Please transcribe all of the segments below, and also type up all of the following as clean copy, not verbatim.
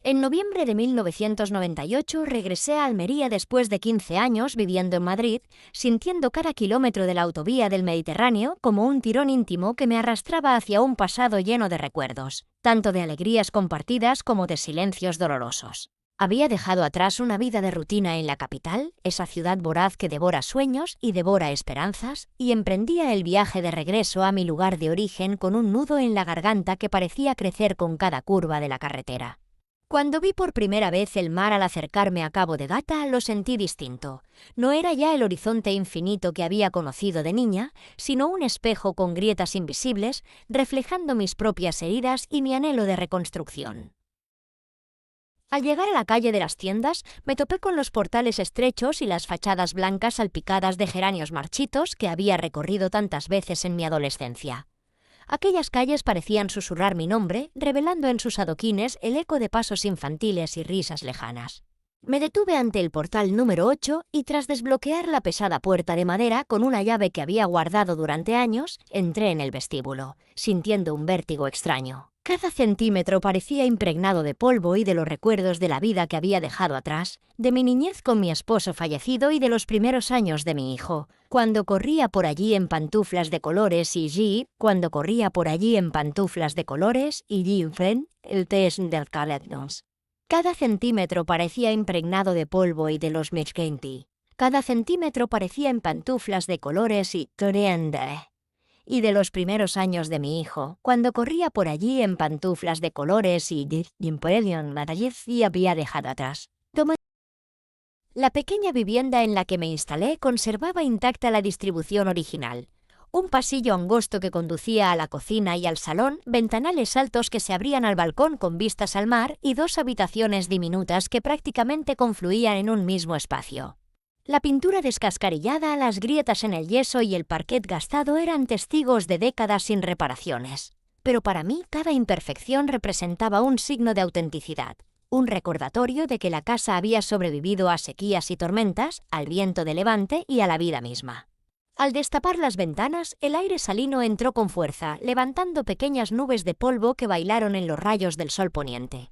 En noviembre de 1998 regresé a Almería después de 15 años viviendo en Madrid, sintiendo cada kilómetro de la autovía del Mediterráneo como un tirón íntimo que me arrastraba hacia un pasado lleno de recuerdos, tanto de alegrías compartidas como de silencios dolorosos. Había dejado atrás una vida de rutina en la capital, esa ciudad voraz que devora sueños y devora esperanzas, y emprendía el viaje de regreso a mi lugar de origen con un nudo en la garganta que parecía crecer con cada curva de la carretera. Cuando vi por primera vez el mar al acercarme a Cabo de Gata, lo sentí distinto. No era ya el horizonte infinito que había conocido de niña, sino un espejo con grietas invisibles, reflejando mis propias heridas y mi anhelo de reconstrucción. Al llegar a la calle de las tiendas, me topé con los portales estrechos y las fachadas blancas salpicadas de geranios marchitos que había recorrido tantas veces en mi adolescencia. Aquellas calles parecían susurrar mi nombre, revelando en sus adoquines el eco de pasos infantiles y risas lejanas. Me detuve ante el portal número 8 y tras desbloquear la pesada puerta de madera con una llave que había guardado durante años, entré en el vestíbulo, sintiendo un vértigo extraño. Cada centímetro parecía impregnado de polvo y de los recuerdos de la vida que había dejado atrás, de mi niñez con mi esposo fallecido y de los primeros años de mi hijo, cuando corría por allí en pantuflas de colores y Jean, el test del Caledons. Cada centímetro parecía impregnado de polvo y de los Mechkenti. Cada centímetro parecía en pantuflas de colores y y de los primeros años de mi hijo, cuando corría por allí en pantuflas de colores y la había dejado atrás. La pequeña vivienda en la que me instalé conservaba intacta la distribución original. Un pasillo angosto que conducía a la cocina y al salón, ventanales altos que se abrían al balcón con vistas al mar y dos habitaciones diminutas que prácticamente confluían en un mismo espacio. La pintura descascarillada, las grietas en el yeso y el parquet gastado eran testigos de décadas sin reparaciones. Pero para mí cada imperfección representaba un signo de autenticidad, un recordatorio de que la casa había sobrevivido a sequías y tormentas, al viento de levante y a la vida misma. Al destapar las ventanas, el aire salino entró con fuerza, levantando pequeñas nubes de polvo que bailaron en los rayos del sol poniente.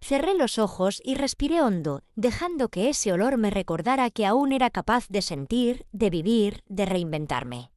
Cerré los ojos y respiré hondo, dejando que ese olor me recordara que aún era capaz de sentir, de vivir, de reinventarme.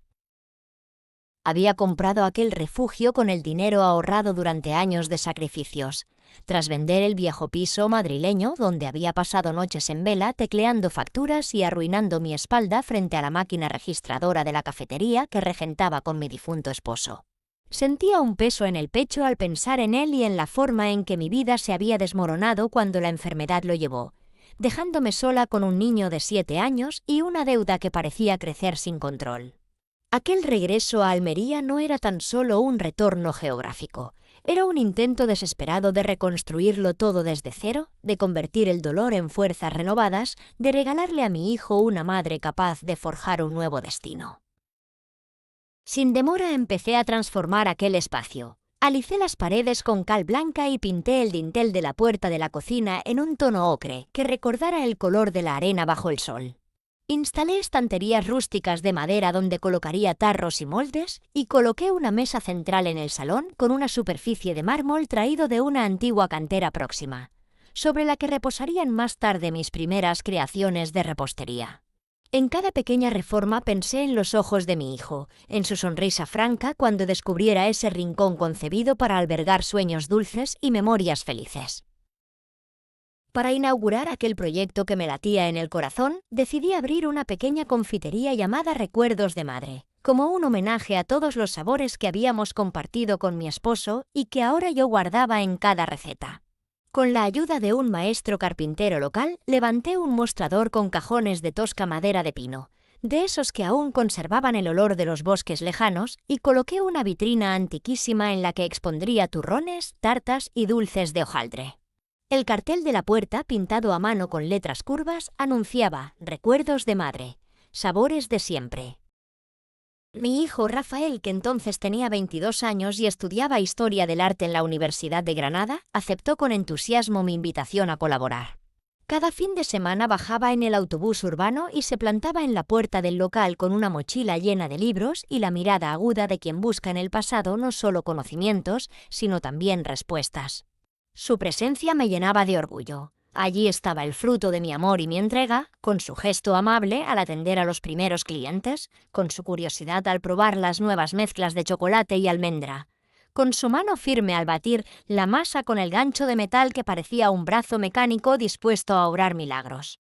Había comprado aquel refugio con el dinero ahorrado durante años de sacrificios. Tras vender el viejo piso madrileño, donde había pasado noches en vela tecleando facturas y arruinando mi espalda frente a la máquina registradora de la cafetería que regentaba con mi difunto esposo. Sentía un peso en el pecho al pensar en él y en la forma en que mi vida se había desmoronado cuando la enfermedad lo llevó, dejándome sola con un niño de 7 años y una deuda que parecía crecer sin control. Aquel regreso a Almería no era tan solo un retorno geográfico, era un intento desesperado de reconstruirlo todo desde cero, de convertir el dolor en fuerzas renovadas, de regalarle a mi hijo una madre capaz de forjar un nuevo destino. Sin demora empecé a transformar aquel espacio. Alicé las paredes con cal blanca y pinté el dintel de la puerta de la cocina en un tono ocre que recordara el color de la arena bajo el sol. Instalé estanterías rústicas de madera donde colocaría tarros y moldes y coloqué una mesa central en el salón con una superficie de mármol traído de una antigua cantera próxima, sobre la que reposarían más tarde mis primeras creaciones de repostería. En cada pequeña reforma pensé en los ojos de mi hijo, en su sonrisa franca cuando descubriera ese rincón concebido para albergar sueños dulces y memorias felices. Para inaugurar aquel proyecto que me latía en el corazón, decidí abrir una pequeña confitería llamada Recuerdos de Madre, como un homenaje a todos los sabores que habíamos compartido con mi esposo y que ahora yo guardaba en cada receta. Con la ayuda de un maestro carpintero local, levanté un mostrador con cajones de tosca madera de pino, de esos que aún conservaban el olor de los bosques lejanos, y coloqué una vitrina antiquísima en la que expondría turrones, tartas y dulces de hojaldre. El cartel de la puerta, pintado a mano con letras curvas, anunciaba «Recuerdos de Madre, sabores de siempre». Mi hijo Rafael, que entonces tenía 22 años y estudiaba Historia del Arte en la Universidad de Granada, aceptó con entusiasmo mi invitación a colaborar. Cada fin de semana bajaba en el autobús urbano y se plantaba en la puerta del local con una mochila llena de libros y la mirada aguda de quien busca en el pasado no solo conocimientos, sino también respuestas. Su presencia me llenaba de orgullo. Allí estaba el fruto de mi amor y mi entrega, con su gesto amable al atender a los primeros clientes, con su curiosidad al probar las nuevas mezclas de chocolate y almendra, con su mano firme al batir la masa con el gancho de metal que parecía un brazo mecánico dispuesto a obrar milagros.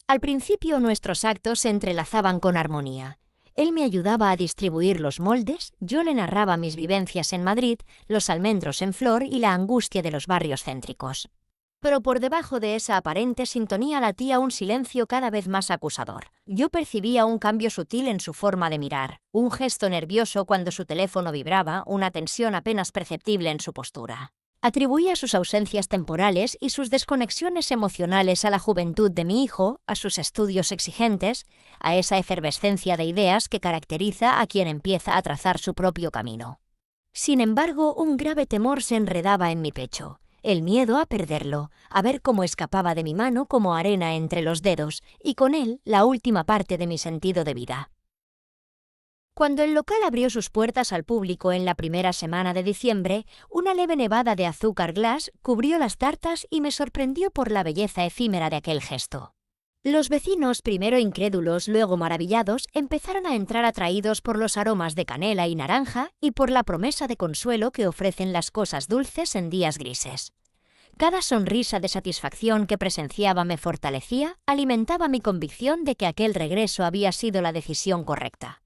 Al principio nuestros actos se entrelazaban con armonía. Él me ayudaba a distribuir los moldes, yo le narraba mis vivencias en Madrid, los almendros en flor y la angustia de los barrios céntricos. Pero por debajo de esa aparente sintonía latía un silencio cada vez más acusador. Yo percibía un cambio sutil en su forma de mirar, un gesto nervioso cuando su teléfono vibraba, una tensión apenas perceptible en su postura. Atribuía sus ausencias temporales y sus desconexiones emocionales a la juventud de mi hijo, a sus estudios exigentes, a esa efervescencia de ideas que caracteriza a quien empieza a trazar su propio camino. Sin embargo, un grave temor se enredaba en mi pecho. El miedo a perderlo, a ver cómo escapaba de mi mano como arena entre los dedos, y con él la última parte de mi sentido de vida. Cuando el local abrió sus puertas al público en la primera semana de diciembre, una leve nevada de azúcar glass cubrió las tartas y me sorprendió por la belleza efímera de aquel gesto. Los vecinos, primero incrédulos, luego maravillados, empezaron a entrar atraídos por los aromas de canela y naranja y por la promesa de consuelo que ofrecen las cosas dulces en días grises. Cada sonrisa de satisfacción que presenciaba me fortalecía, alimentaba mi convicción de que aquel regreso había sido la decisión correcta.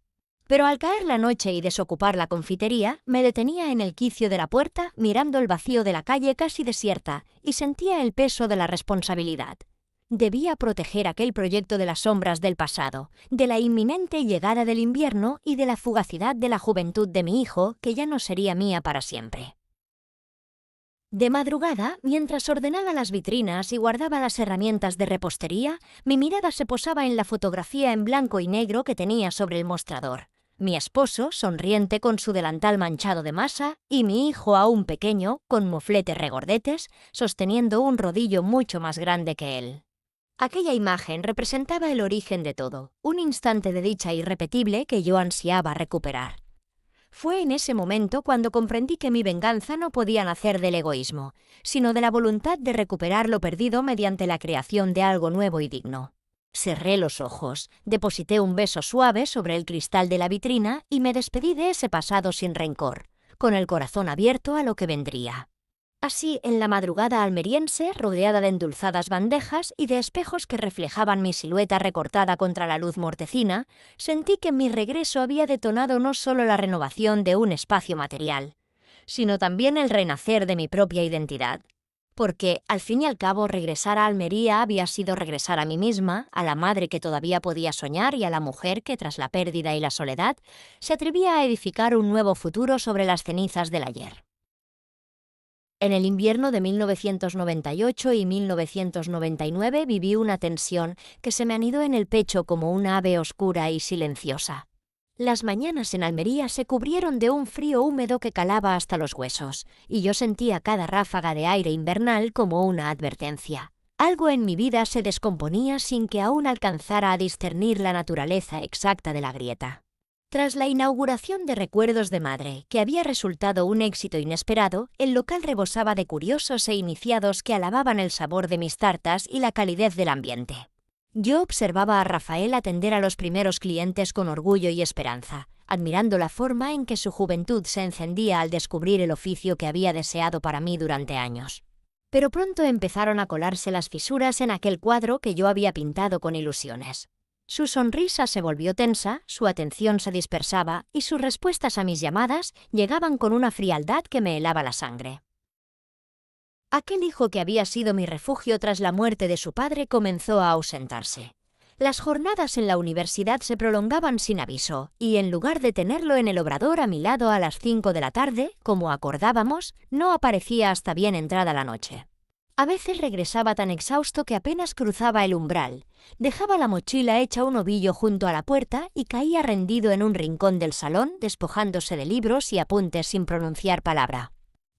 Pero al caer la noche y desocupar la confitería, me detenía en el quicio de la puerta, mirando el vacío de la calle casi desierta, y sentía el peso de la responsabilidad. Debía proteger aquel proyecto de las sombras del pasado, de la inminente llegada del invierno y de la fugacidad de la juventud de mi hijo, que ya no sería mía para siempre. De madrugada, mientras ordenaba las vitrinas y guardaba las herramientas de repostería, mi mirada se posaba en la fotografía en blanco y negro que tenía sobre el mostrador. Mi esposo, sonriente con su delantal manchado de masa, y mi hijo aún pequeño, con mofletes regordetes, sosteniendo un rodillo mucho más grande que él. Aquella imagen representaba el origen de todo, un instante de dicha irrepetible que yo ansiaba recuperar. Fue en ese momento cuando comprendí que mi venganza no podía nacer del egoísmo, sino de la voluntad de recuperar lo perdido mediante la creación de algo nuevo y digno. Cerré los ojos, deposité un beso suave sobre el cristal de la vitrina y me despedí de ese pasado sin rencor, con el corazón abierto a lo que vendría. Así, en la madrugada almeriense, rodeada de endulzadas bandejas y de espejos que reflejaban mi silueta recortada contra la luz mortecina, sentí que mi regreso había detonado no solo la renovación de un espacio material, sino también el renacer de mi propia identidad. Porque, al fin y al cabo, regresar a Almería había sido regresar a mí misma, a la madre que todavía podía soñar y a la mujer que, tras la pérdida y la soledad, se atrevía a edificar un nuevo futuro sobre las cenizas del ayer. En el invierno de 1998 y 1999 viví una tensión que se me anidó en el pecho como un ave oscura y silenciosa. Las mañanas en Almería se cubrieron de un frío húmedo que calaba hasta los huesos, y yo sentía cada ráfaga de aire invernal como una advertencia. Algo en mi vida se descomponía sin que aún alcanzara a discernir la naturaleza exacta de la grieta. Tras la inauguración de Recuerdos de Madre, que había resultado un éxito inesperado, el local rebosaba de curiosos e iniciados que alababan el sabor de mis tartas y la calidez del ambiente. Yo observaba a Rafael atender a los primeros clientes con orgullo y esperanza, admirando la forma en que su juventud se encendía al descubrir el oficio que había deseado para mí durante años. Pero pronto empezaron a colarse las fisuras en aquel cuadro que yo había pintado con ilusiones. Su sonrisa se volvió tensa, su atención se dispersaba y sus respuestas a mis llamadas llegaban con una frialdad que me helaba la sangre. Aquel hijo que había sido mi refugio tras la muerte de su padre comenzó a ausentarse. Las jornadas en la universidad se prolongaban sin aviso, y en lugar de tenerlo en el obrador a mi lado a las 5 de la tarde, como acordábamos, no aparecía hasta bien entrada la noche. A veces regresaba tan exhausto que apenas cruzaba el umbral, dejaba la mochila hecha un ovillo junto a la puerta y caía rendido en un rincón del salón, despojándose de libros y apuntes sin pronunciar palabra.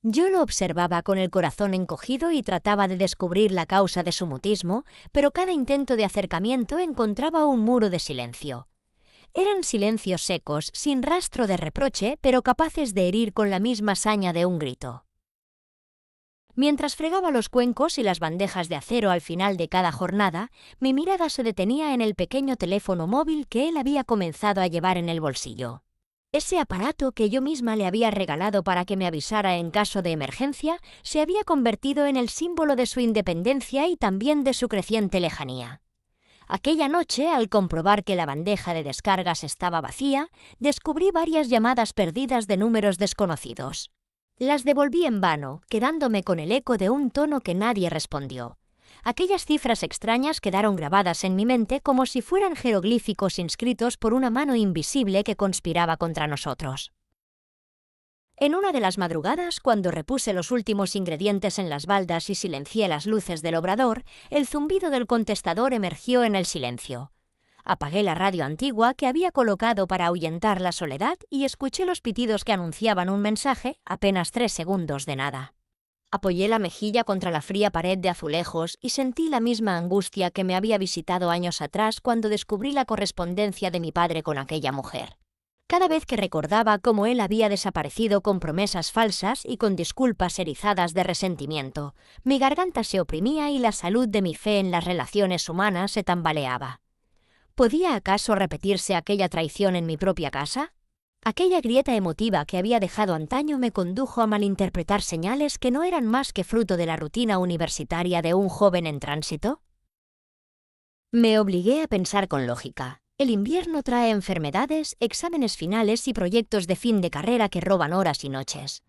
Yo lo observaba con el corazón encogido y trataba de descubrir la causa de su mutismo, pero cada intento de acercamiento encontraba un muro de silencio. Eran silencios secos, sin rastro de reproche, pero capaces de herir con la misma saña de un grito. Mientras fregaba los cuencos y las bandejas de acero al final de cada jornada, mi mirada se detenía en el pequeño teléfono móvil que él había comenzado a llevar en el bolsillo. Ese aparato que yo misma le había regalado para que me avisara en caso de emergencia se había convertido en el símbolo de su independencia y también de su creciente lejanía. Aquella noche, al comprobar que la bandeja de descargas estaba vacía, descubrí varias llamadas perdidas de números desconocidos. Las devolví en vano, quedándome con el eco de un tono que nadie respondió. Aquellas cifras extrañas quedaron grabadas en mi mente como si fueran jeroglíficos inscritos por una mano invisible que conspiraba contra nosotros. En una de las madrugadas, cuando repuse los últimos ingredientes en las baldas y silencié las luces del obrador, el zumbido del contestador emergió en el silencio. Apagué la radio antigua que había colocado para ahuyentar la soledad y escuché los pitidos que anunciaban un mensaje, apenas 3 segundos de nada. Apoyé la mejilla contra la fría pared de azulejos y sentí la misma angustia que me había visitado años atrás cuando descubrí la correspondencia de mi padre con aquella mujer. Cada vez que recordaba cómo él había desaparecido con promesas falsas y con disculpas erizadas de resentimiento, mi garganta se oprimía y la salud de mi fe en las relaciones humanas se tambaleaba. ¿Podía acaso repetirse aquella traición en mi propia casa? Aquella grieta emotiva que había dejado antaño me condujo a malinterpretar señales que no eran más que fruto de la rutina universitaria de un joven en tránsito. Me obligué a pensar con lógica. El invierno trae enfermedades, exámenes finales y proyectos de fin de carrera que roban horas y noches.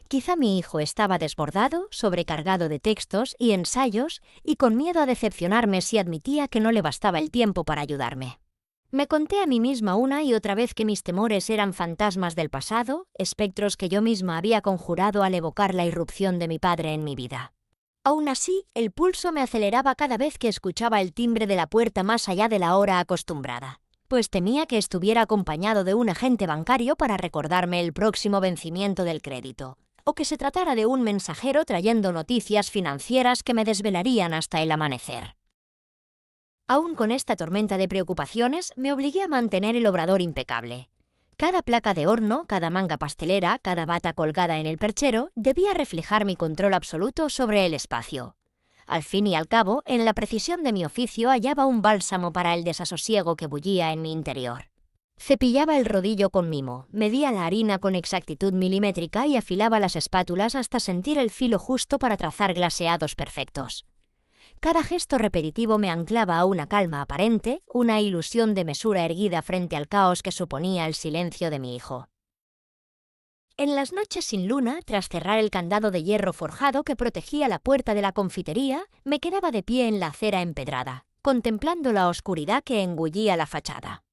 Quizá mi hijo estaba desbordado, sobrecargado de textos y ensayos y con miedo a decepcionarme si admitía que no le bastaba el tiempo para ayudarme. Me conté a mí misma una y otra vez que mis temores eran fantasmas del pasado, espectros que yo misma había conjurado al evocar la irrupción de mi padre en mi vida. Aún así, el pulso me aceleraba cada vez que escuchaba el timbre de la puerta más allá de la hora acostumbrada, pues temía que estuviera acompañado de un agente bancario para recordarme el próximo vencimiento del crédito, o que se tratara de un mensajero trayendo noticias financieras que me desvelarían hasta el amanecer. Aún con esta tormenta de preocupaciones, me obligué a mantener el obrador impecable. Cada placa de horno, cada manga pastelera, cada bata colgada en el perchero debía reflejar mi control absoluto sobre el espacio. Al fin y al cabo, en la precisión de mi oficio hallaba un bálsamo para el desasosiego que bullía en mi interior. Cepillaba el rodillo con mimo, medía la harina con exactitud milimétrica y afilaba las espátulas hasta sentir el filo justo para trazar glaseados perfectos. Cada gesto repetitivo me anclaba a una calma aparente, una ilusión de mesura erguida frente al caos que suponía el silencio de mi hijo. En las noches sin luna, tras cerrar el candado de hierro forjado que protegía la puerta de la confitería, me quedaba de pie en la acera empedrada, contemplando la oscuridad que engullía la fachada.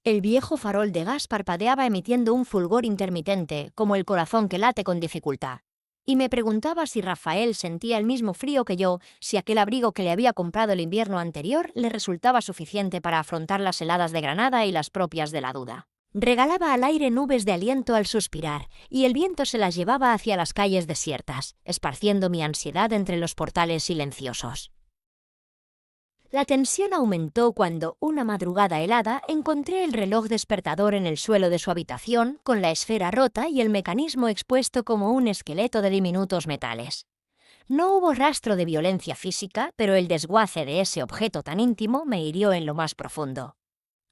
El viejo farol de gas parpadeaba emitiendo un fulgor intermitente, como el corazón que late con dificultad. Y me preguntaba si Rafael sentía el mismo frío que yo, si aquel abrigo que le había comprado el invierno anterior le resultaba suficiente para afrontar las heladas de Granada y las propias de la duda. Regalaba al aire nubes de aliento al suspirar, y el viento se las llevaba hacia las calles desiertas, esparciendo mi ansiedad entre los portales silenciosos. La tensión aumentó cuando, una madrugada helada, encontré el reloj despertador en el suelo de su habitación, con la esfera rota y el mecanismo expuesto como un esqueleto de diminutos metales. No hubo rastro de violencia física, pero el desguace de ese objeto tan íntimo me hirió en lo más profundo.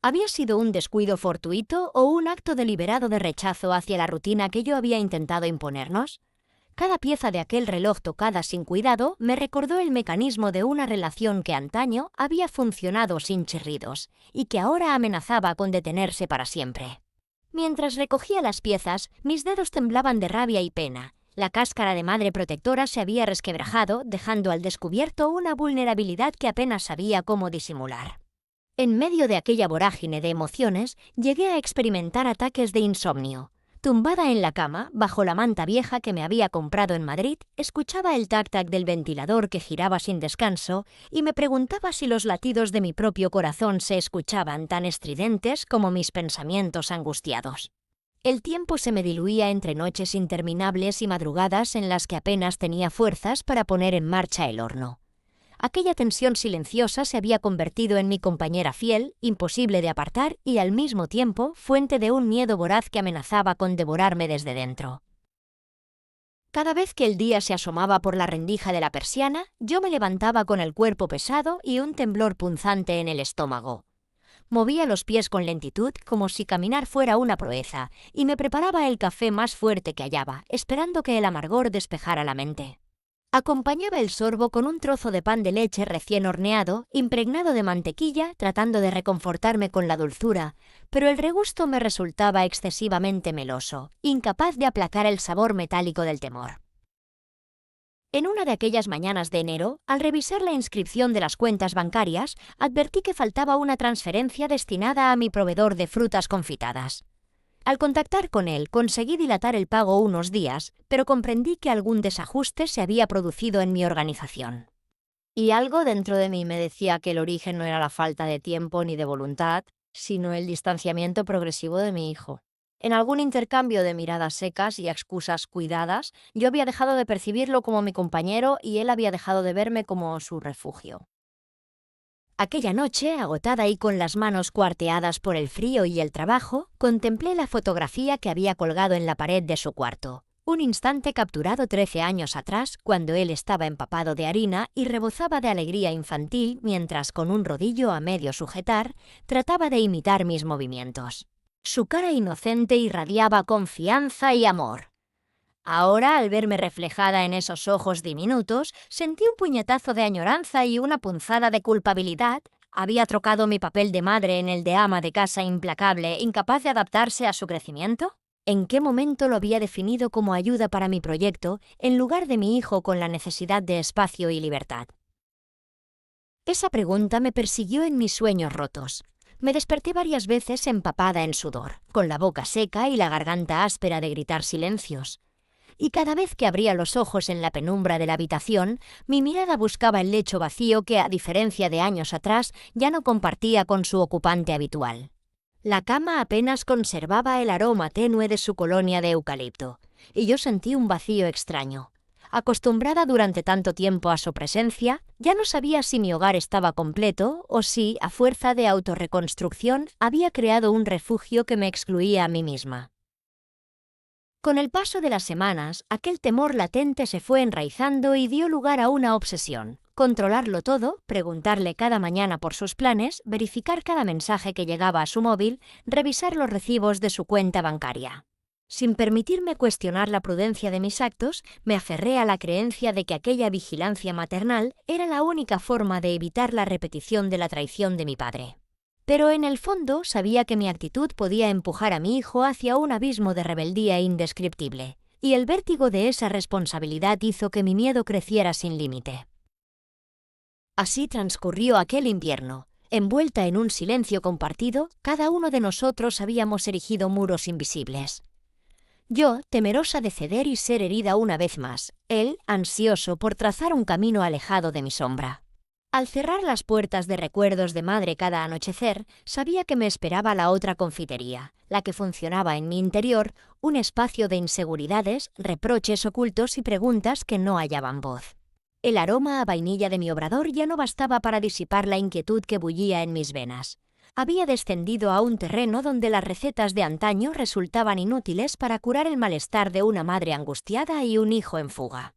¿Había sido un descuido fortuito o un acto deliberado de rechazo hacia la rutina que yo había intentado imponernos? Cada pieza de aquel reloj tocada sin cuidado me recordó el mecanismo de una relación que antaño había funcionado sin chirridos y que ahora amenazaba con detenerse para siempre. Mientras recogía las piezas, mis dedos temblaban de rabia y pena. La cáscara de madre protectora se había resquebrajado, dejando al descubierto una vulnerabilidad que apenas sabía cómo disimular. En medio de aquella vorágine de emociones, llegué a experimentar ataques de insomnio. Tumbada en la cama, bajo la manta vieja que me había comprado en Madrid, escuchaba el tac-tac del ventilador que giraba sin descanso y me preguntaba si los latidos de mi propio corazón se escuchaban tan estridentes como mis pensamientos angustiados. El tiempo se me diluía entre noches interminables y madrugadas en las que apenas tenía fuerzas para poner en marcha el horno. Aquella tensión silenciosa se había convertido en mi compañera fiel, imposible de apartar y al mismo tiempo fuente de un miedo voraz que amenazaba con devorarme desde dentro. Cada vez que el día se asomaba por la rendija de la persiana, yo me levantaba con el cuerpo pesado y un temblor punzante en el estómago. Movía los pies con lentitud, como si caminar fuera una proeza, y me preparaba el café más fuerte que hallaba, esperando que el amargor despejara la mente. Acompañaba el sorbo con un trozo de pan de leche recién horneado, impregnado de mantequilla, tratando de reconfortarme con la dulzura, pero el regusto me resultaba excesivamente meloso, incapaz de aplacar el sabor metálico del temor. En una de aquellas mañanas de enero, al revisar la inscripción de las cuentas bancarias, advertí que faltaba una transferencia destinada a mi proveedor de frutas confitadas. Al contactar con él, conseguí dilatar el pago unos días, pero comprendí que algún desajuste se había producido en mi organización. Y algo dentro de mí me decía que el origen no era la falta de tiempo ni de voluntad, sino el distanciamiento progresivo de mi hijo. En algún intercambio de miradas secas y excusas cuidadas, yo había dejado de percibirlo como mi compañero y él había dejado de verme como su refugio. Aquella noche, agotada y con las manos cuarteadas por el frío y el trabajo, contemplé la fotografía que había colgado en la pared de su cuarto. Un instante capturado 13 años atrás, cuando él estaba empapado de harina y rebozaba de alegría infantil mientras, con un rodillo a medio sujetar, trataba de imitar mis movimientos. Su cara inocente irradiaba confianza y amor. Ahora, al verme reflejada en esos ojos diminutos, sentí un puñetazo de añoranza y una punzada de culpabilidad. ¿Había trocado mi papel de madre en el de ama de casa implacable, incapaz de adaptarse a su crecimiento? ¿En qué momento lo había definido como ayuda para mi proyecto, en lugar de mi hijo con la necesidad de espacio y libertad? Esa pregunta me persiguió en mis sueños rotos. Me desperté varias veces empapada en sudor, con la boca seca y la garganta áspera de gritar silencios. Y cada vez que abría los ojos en la penumbra de la habitación, mi mirada buscaba el lecho vacío que, a diferencia de años atrás, ya no compartía con su ocupante habitual. La cama apenas conservaba el aroma tenue de su colonia de eucalipto, y yo sentí un vacío extraño. Acostumbrada durante tanto tiempo a su presencia, ya no sabía si mi hogar estaba completo o si, a fuerza de autorreconstrucción, había creado un refugio que me excluía a mí misma. Con el paso de las semanas, aquel temor latente se fue enraizando y dio lugar a una obsesión. Controlarlo todo, preguntarle cada mañana por sus planes, verificar cada mensaje que llegaba a su móvil, revisar los recibos de su cuenta bancaria. Sin permitirme cuestionar la prudencia de mis actos, me aferré a la creencia de que aquella vigilancia maternal era la única forma de evitar la repetición de la traición de mi padre. Pero en el fondo sabía que mi actitud podía empujar a mi hijo hacia un abismo de rebeldía indescriptible, y el vértigo de esa responsabilidad hizo que mi miedo creciera sin límite. Así transcurrió aquel invierno. Envuelta en un silencio compartido, cada uno de nosotros habíamos erigido muros invisibles. Yo, temerosa de ceder y ser herida una vez más, él, ansioso por trazar un camino alejado de mi sombra. Al cerrar las puertas de recuerdos de madre cada anochecer, sabía que me esperaba la otra confitería, la que funcionaba en mi interior, un espacio de inseguridades, reproches ocultos y preguntas que no hallaban voz. El aroma a vainilla de mi obrador ya no bastaba para disipar la inquietud que bullía en mis venas. Había descendido a un terreno donde las recetas de antaño resultaban inútiles para curar el malestar de una madre angustiada y un hijo en fuga.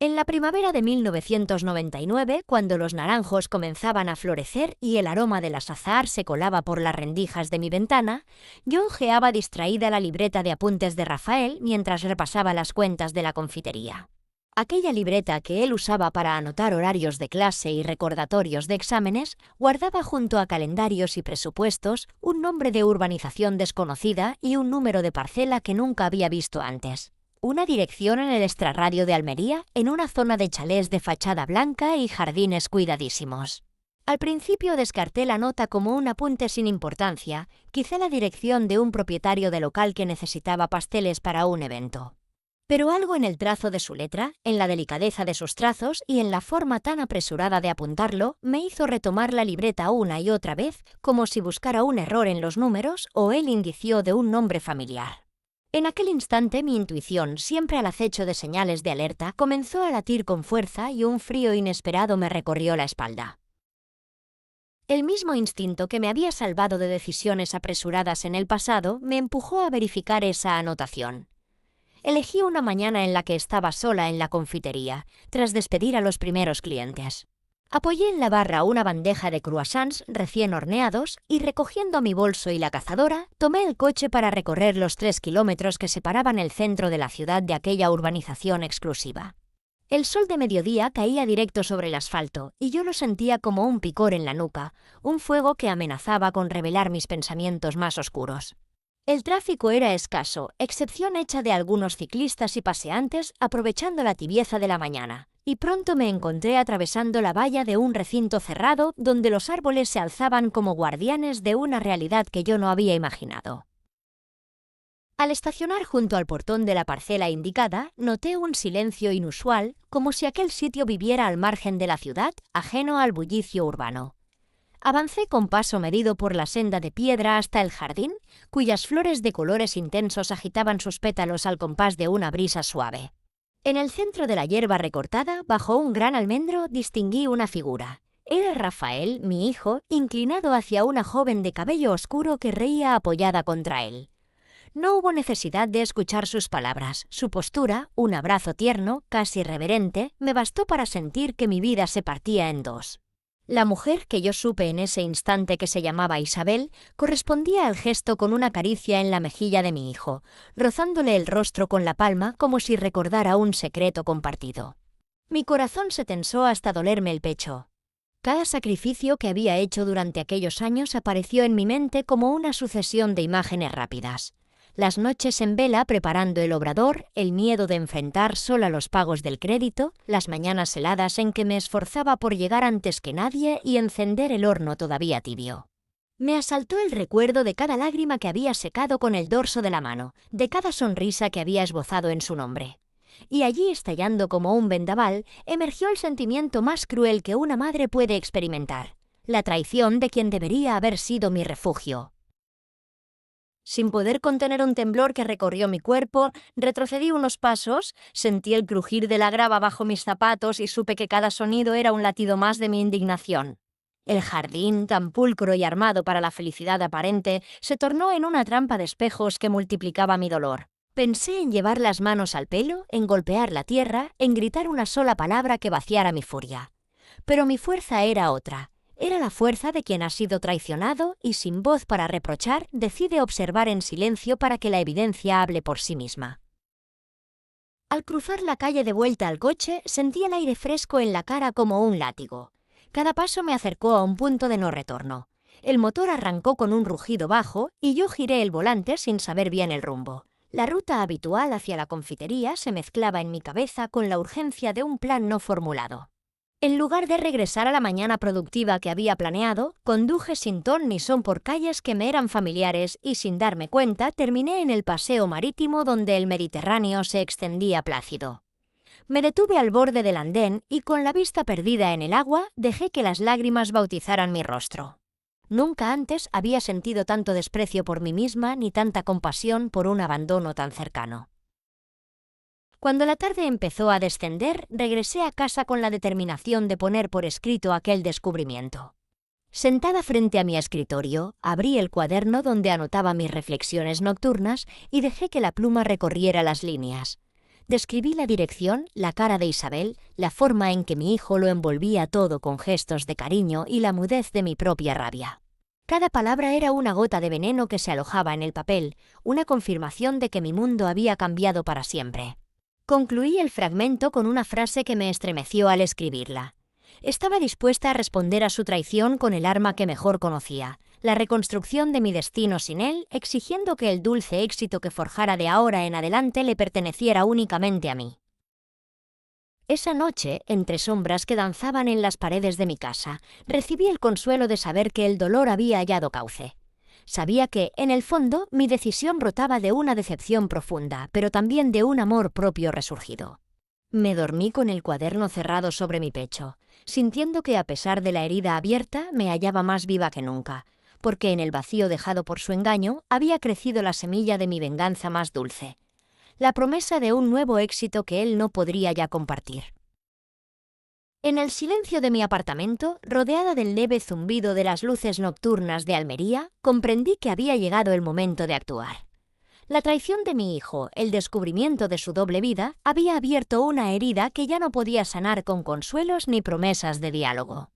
En la primavera de 1999, cuando los naranjos comenzaban a florecer y el aroma del azahar se colaba por las rendijas de mi ventana, yo hojeaba distraída la libreta de apuntes de Rafael mientras repasaba las cuentas de la confitería. Aquella libreta que él usaba para anotar horarios de clase y recordatorios de exámenes guardaba junto a calendarios y presupuestos un nombre de urbanización desconocida y un número de parcela que nunca había visto antes. Una dirección en el extrarradio de Almería, en una zona de chalés de fachada blanca y jardines cuidadísimos. Al principio descarté la nota como un apunte sin importancia, quizá la dirección de un propietario de local que necesitaba pasteles para un evento. Pero algo en el trazo de su letra, en la delicadeza de sus trazos y en la forma tan apresurada de apuntarlo, me hizo retomar la libreta una y otra vez, como si buscara un error en los números o el indicio de un nombre familiar. En aquel instante mi intuición, siempre al acecho de señales de alerta, comenzó a latir con fuerza y un frío inesperado me recorrió la espalda. El mismo instinto que me había salvado de decisiones apresuradas en el pasado me empujó a verificar esa anotación. Elegí una mañana en la que estaba sola en la confitería, tras despedir a los primeros clientes. Apoyé en la barra una bandeja de croissants recién horneados y, recogiendo mi bolso y la cazadora, tomé el coche para recorrer los 3 kilómetros que separaban el centro de la ciudad de aquella urbanización exclusiva. El sol de mediodía caía directo sobre el asfalto y yo lo sentía como un picor en la nuca, un fuego que amenazaba con revelar mis pensamientos más oscuros. El tráfico era escaso, excepción hecha de algunos ciclistas y paseantes aprovechando la tibieza de la mañana, y pronto me encontré atravesando la valla de un recinto cerrado donde los árboles se alzaban como guardianes de una realidad que yo no había imaginado. Al estacionar junto al portón de la parcela indicada, noté un silencio inusual, como si aquel sitio viviera al margen de la ciudad, ajeno al bullicio urbano. Avancé con paso medido por la senda de piedra hasta el jardín, cuyas flores de colores intensos agitaban sus pétalos al compás de una brisa suave. En el centro de la hierba recortada, bajo un gran almendro, distinguí una figura. Era Rafael, mi hijo, inclinado hacia una joven de cabello oscuro que reía apoyada contra él. No hubo necesidad de escuchar sus palabras. Su postura, un abrazo tierno, casi reverente, me bastó para sentir que mi vida se partía en dos. La mujer, que yo supe en ese instante que se llamaba Isabel, correspondía al gesto con una caricia en la mejilla de mi hijo, rozándole el rostro con la palma como si recordara un secreto compartido. Mi corazón se tensó hasta dolerme el pecho. Cada sacrificio que había hecho durante aquellos años apareció en mi mente como una sucesión de imágenes rápidas. Las noches en vela preparando el obrador, el miedo de enfrentar sola los pagos del crédito, las mañanas heladas en que me esforzaba por llegar antes que nadie y encender el horno todavía tibio. Me asaltó el recuerdo de cada lágrima que había secado con el dorso de la mano, de cada sonrisa que había esbozado en su nombre. Y allí, estallando como un vendaval, emergió el sentimiento más cruel que una madre puede experimentar: la traición de quien debería haber sido mi refugio. Sin poder contener un temblor que recorrió mi cuerpo, retrocedí unos pasos, sentí el crujir de la grava bajo mis zapatos y supe que cada sonido era un latido más de mi indignación. El jardín, tan pulcro y armado para la felicidad aparente, se tornó en una trampa de espejos que multiplicaba mi dolor. Pensé en llevar las manos al pelo, en golpear la tierra, en gritar una sola palabra que vaciara mi furia. Pero mi fuerza era otra. Era la fuerza de quien ha sido traicionado y, sin voz para reprochar, decide observar en silencio para que la evidencia hable por sí misma. Al cruzar la calle de vuelta al coche, sentí el aire fresco en la cara como un látigo. Cada paso me acercó a un punto de no retorno. El motor arrancó con un rugido bajo y yo giré el volante sin saber bien el rumbo. La ruta habitual hacia la confitería se mezclaba en mi cabeza con la urgencia de un plan no formulado. En lugar de regresar a la mañana productiva que había planeado, conduje sin ton ni son por calles que me eran familiares y, sin darme cuenta, terminé en el paseo marítimo donde el Mediterráneo se extendía plácido. Me detuve al borde del andén y, con la vista perdida en el agua, dejé que las lágrimas bautizaran mi rostro. Nunca antes había sentido tanto desprecio por mí misma ni tanta compasión por un abandono tan cercano. Cuando la tarde empezó a descender, regresé a casa con la determinación de poner por escrito aquel descubrimiento. Sentada frente a mi escritorio, abrí el cuaderno donde anotaba mis reflexiones nocturnas y dejé que la pluma recorriera las líneas. Describí la dirección, la cara de Isabel, la forma en que mi hijo lo envolvía todo con gestos de cariño y la mudez de mi propia rabia. Cada palabra era una gota de veneno que se alojaba en el papel, una confirmación de que mi mundo había cambiado para siempre. Concluí el fragmento con una frase que me estremeció al escribirla. Estaba dispuesta a responder a su traición con el arma que mejor conocía, la reconstrucción de mi destino sin él, exigiendo que el dulce éxito que forjara de ahora en adelante le perteneciera únicamente a mí. Esa noche, entre sombras que danzaban en las paredes de mi casa, recibí el consuelo de saber que el dolor había hallado cauce. Sabía que, en el fondo, mi decisión brotaba de una decepción profunda, pero también de un amor propio resurgido. Me dormí con el cuaderno cerrado sobre mi pecho, sintiendo que, a pesar de la herida abierta, me hallaba más viva que nunca, porque en el vacío dejado por su engaño había crecido la semilla de mi venganza más dulce, la promesa de un nuevo éxito que él no podría ya compartir. En el silencio de mi apartamento, rodeada del leve zumbido de las luces nocturnas de Almería, comprendí que había llegado el momento de actuar. La traición de mi hijo, el descubrimiento de su doble vida, había abierto una herida que ya no podía sanar con consuelos ni promesas de diálogo.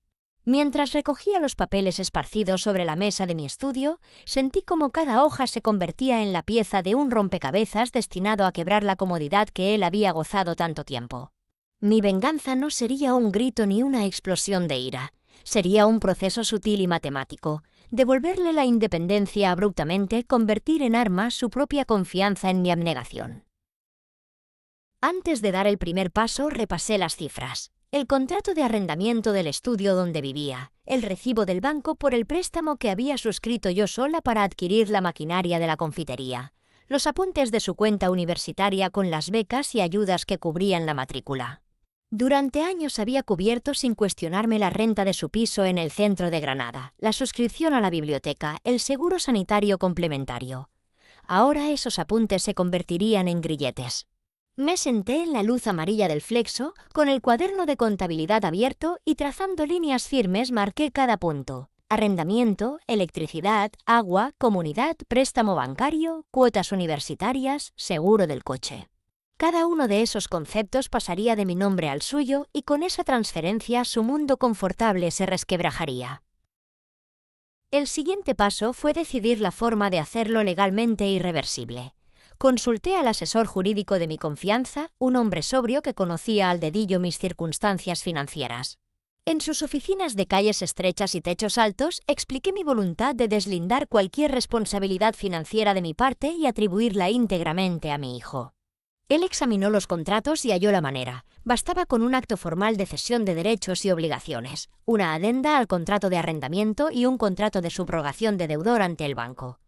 Mientras recogía los papeles esparcidos sobre la mesa de mi estudio, sentí como cada hoja se convertía en la pieza de un rompecabezas destinado a quebrar la comodidad que él había gozado tanto tiempo. Mi venganza no sería un grito ni una explosión de ira. Sería un proceso sutil y matemático. Devolverle la independencia abruptamente, convertir en arma su propia confianza en mi abnegación. Antes de dar el primer paso, repasé las cifras. El contrato de arrendamiento del estudio donde vivía, el recibo del banco por el préstamo que había suscrito yo sola para adquirir la maquinaria de la confitería, los apuntes de su cuenta universitaria con las becas y ayudas que cubrían la matrícula. Durante años había cubierto sin cuestionarme la renta de su piso en el centro de Granada, la suscripción a la biblioteca, el seguro sanitario complementario. Ahora esos apuntes se convertirían en grilletes. Me senté en la luz amarilla del flexo, con el cuaderno de contabilidad abierto y trazando líneas firmes marqué cada punto. Arrendamiento, electricidad, agua, comunidad, préstamo bancario, cuotas universitarias, seguro del coche. Cada uno de esos conceptos pasaría de mi nombre al suyo y con esa transferencia su mundo confortable se resquebrajaría. El siguiente paso fue decidir la forma de hacerlo legalmente irreversible. Consulté al asesor jurídico de mi confianza, un hombre sobrio que conocía al dedillo mis circunstancias financieras. En sus oficinas de calles estrechas y techos altos, expliqué mi voluntad de deslindar cualquier responsabilidad financiera de mi parte y atribuirla íntegramente a mi hijo. Él examinó los contratos y halló la manera. Bastaba con un acto formal de cesión de derechos y obligaciones, una adenda al contrato de arrendamiento y un contrato de subrogación de deudor ante el banco.